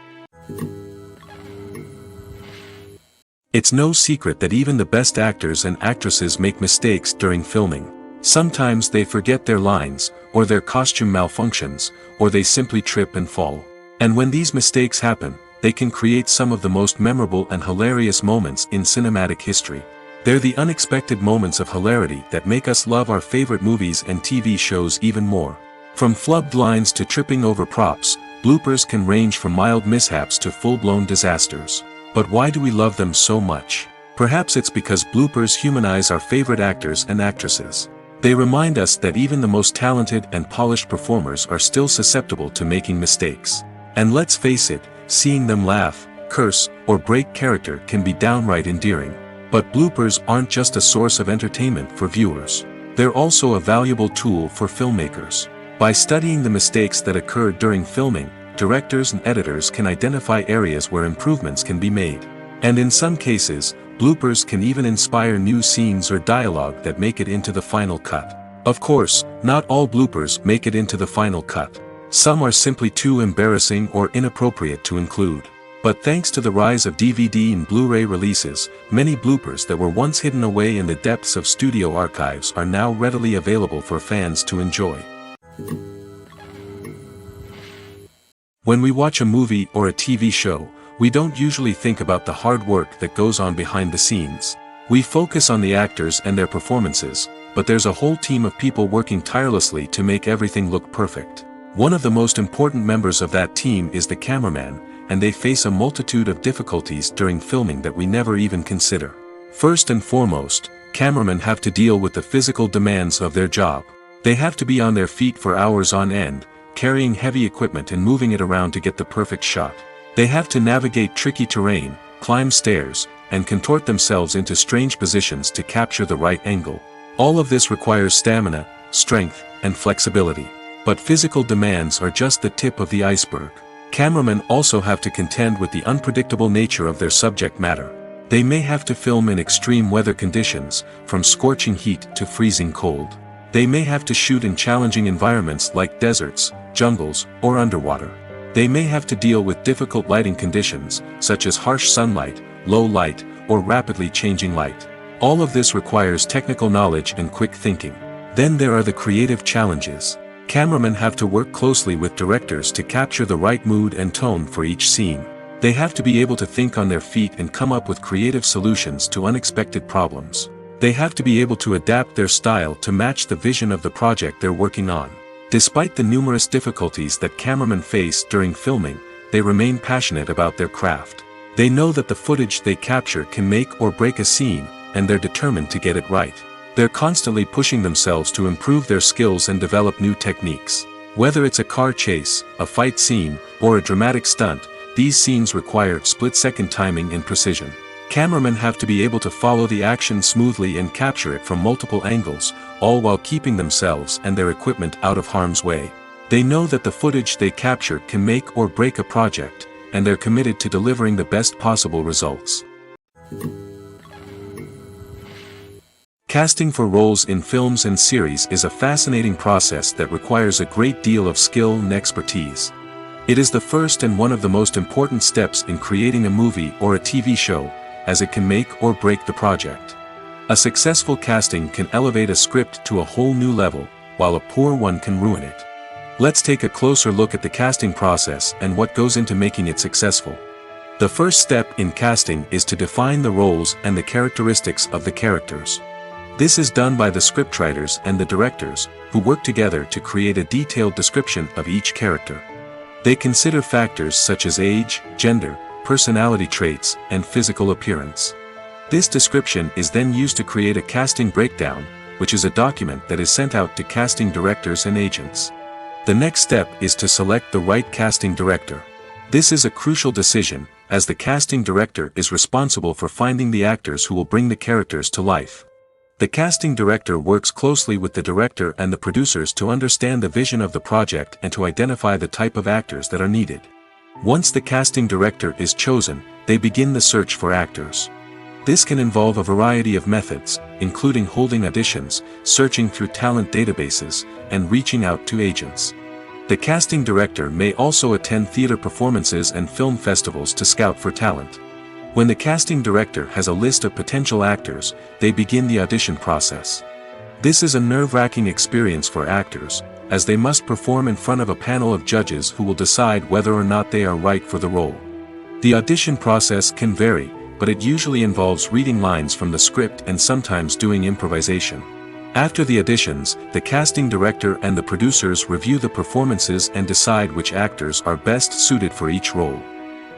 It's no secret that even the best actors and actresses make mistakes during filming. Sometimes they forget their lines, or their costume malfunctions, or they simply trip and fall. And when these mistakes happen, they can create some of the most memorable and hilarious moments in cinematic history. They're the unexpected moments of hilarity that make us love our favorite movies and TV shows even more. From flubbed lines to tripping over props, bloopers can range from mild mishaps to full-blown disasters. But why do we love them so much? Perhaps it's because bloopers humanize our favorite actors and actresses. They remind us that even the most talented and polished performers are still susceptible to making mistakes. And let's face it, seeing them laugh, curse, or break character can be downright endearing. But bloopers aren't just a source of entertainment for viewers. They're also a valuable tool for filmmakers. By studying the mistakes that occurred during filming, directors and editors can identify areas where improvements can be made. And in some cases, bloopers can even inspire new scenes or dialogue that make it into the final cut. Of course, not all bloopers make it into the final cut. Some are simply too embarrassing or inappropriate to include. But thanks to the rise of DVD and Blu-ray releases, many bloopers that were once hidden away in the depths of studio archives are now readily available for fans to enjoy. When we watch a movie or a TV show, we don't usually think about the hard work that goes on behind the scenes. We focus on the actors and their performances, but there's a whole team of people working tirelessly to make everything look perfect. One of the most important members of that team is the cameraman, and they face a multitude of difficulties during filming that we never even consider. First and foremost, cameramen have to deal with the physical demands of their job. They have to be on their feet for hours on end, carrying heavy equipment and moving it around to get the perfect shot. They have to navigate tricky terrain, climb stairs, and contort themselves into strange positions to capture the right angle. All of this requires stamina, strength, and flexibility. But physical demands are just the tip of the iceberg. Cameramen also have to contend with the unpredictable nature of their subject matter. They may have to film in extreme weather conditions, from scorching heat to freezing cold. They may have to shoot in challenging environments like deserts, jungles, or underwater. They may have to deal with difficult lighting conditions, such as harsh sunlight, low light, or rapidly changing light. All of this requires technical knowledge and quick thinking. Then there are the creative challenges. Cameramen have to work closely with directors to capture the right mood and tone for each scene. They have to be able to think on their feet and come up with creative solutions to unexpected problems. They have to be able to adapt their style to match the vision of the project they're working on. Despite the numerous difficulties that cameramen face during filming, they remain passionate about their craft. They know that the footage they capture can make or break a scene, and they're determined to get it right. They're constantly pushing themselves to improve their skills and develop new techniques. Whether it's a car chase, a fight scene, or a dramatic stunt, these scenes require split-second timing and precision. Cameramen have to be able to follow the action smoothly and capture it from multiple angles, all while keeping themselves and their equipment out of harm's way. They know that the footage they capture can make or break a project, and they're committed to delivering the best possible results. Casting for roles in films and series is a fascinating process that requires a great deal of skill and expertise. It is the first and one of the most important steps in creating a movie or a TV show, as it can make or break the project. A successful casting can elevate a script to a whole new level, while a poor one can ruin it. Let's take a closer look at the casting process and what goes into making it successful. The first step in casting is to define the roles and the characteristics of the characters. This is done by the scriptwriters and the directors, who work together to create a detailed description of each character. They consider factors such as age, gender, personality traits, and physical appearance. This description is then used to create a casting breakdown, which is a document that is sent out to casting directors and agents. The next step is to select the right casting director. This is a crucial decision, as the casting director is responsible for finding the actors who will bring the characters to life. The casting director works closely with the director and the producers to understand the vision of the project and to identify the type of actors that are needed. Once the casting director is chosen, they begin the search for actors. This can involve a variety of methods, including holding auditions, searching through talent databases, and reaching out to agents. The casting director may also attend theater performances and film festivals to scout for talent. When the casting director has a list of potential actors, they begin the audition process. This is a nerve-wracking experience for actors, as they must perform in front of a panel of judges who will decide whether or not they are right for the role. The audition process can vary, but it usually involves reading lines from the script and sometimes doing improvisation. After the auditions, the casting director and the producers review the performances and decide which actors are best suited for each role.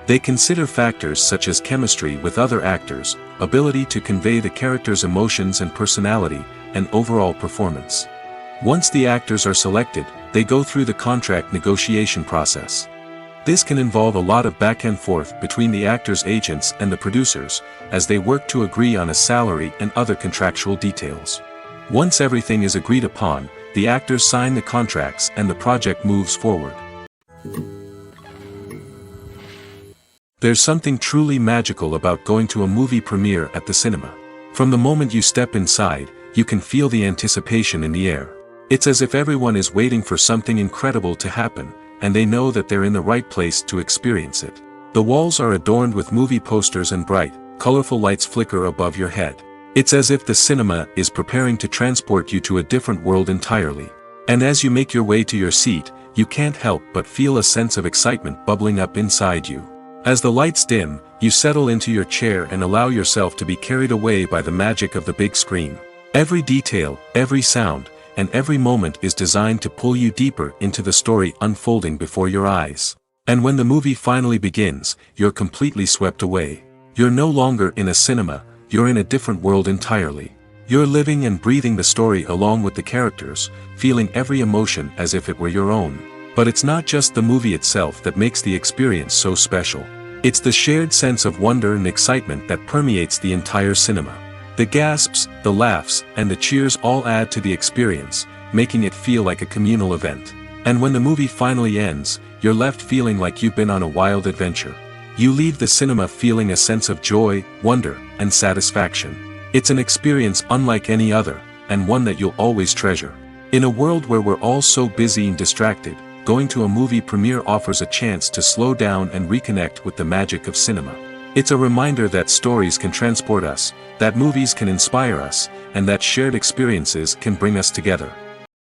They consider factors such as chemistry with other actors, ability to convey the character's emotions and personality, and overall performance. Once the actors are selected, they go through the contract negotiation process. This can involve a lot of back and forth between the actors' agents and the producers, as they work to agree on a salary and other contractual details. Once everything is agreed upon, the actors sign the contracts and the project moves forward. There's something truly magical about going to a movie premiere at the cinema. From the moment you step inside, you can feel the anticipation in the air. It's as if everyone is waiting for something incredible to happen, and they know that they're in the right place to experience it. The walls are adorned with movie posters and bright, colorful lights flicker above your head. It's as if the cinema is preparing to transport you to a different world entirely. And as you make your way to your seat, you can't help but feel a sense of excitement bubbling up inside you. As the lights dim, you settle into your chair and allow yourself to be carried away by the magic of the big screen. Every detail, every sound, and every moment is designed to pull you deeper into the story unfolding before your eyes. And when the movie finally begins, you're completely swept away. You're no longer in a cinema, you're in a different world entirely. You're living and breathing the story along with the characters, feeling every emotion as if it were your own. But it's not just the movie itself that makes the experience so special. It's the shared sense of wonder and excitement that permeates the entire cinema. The gasps, the laughs, and the cheers all add to the experience, making it feel like a communal event. And when the movie finally ends, you're left feeling like you've been on a wild adventure. You leave the cinema feeling a sense of joy, wonder, and satisfaction. It's an experience unlike any other, and one that you'll always treasure. In a world where we're all so busy and distracted, going to a movie premiere offers a chance to slow down and reconnect with the magic of cinema. It's a reminder that stories can transport us, that movies can inspire us, and that shared experiences can bring us together.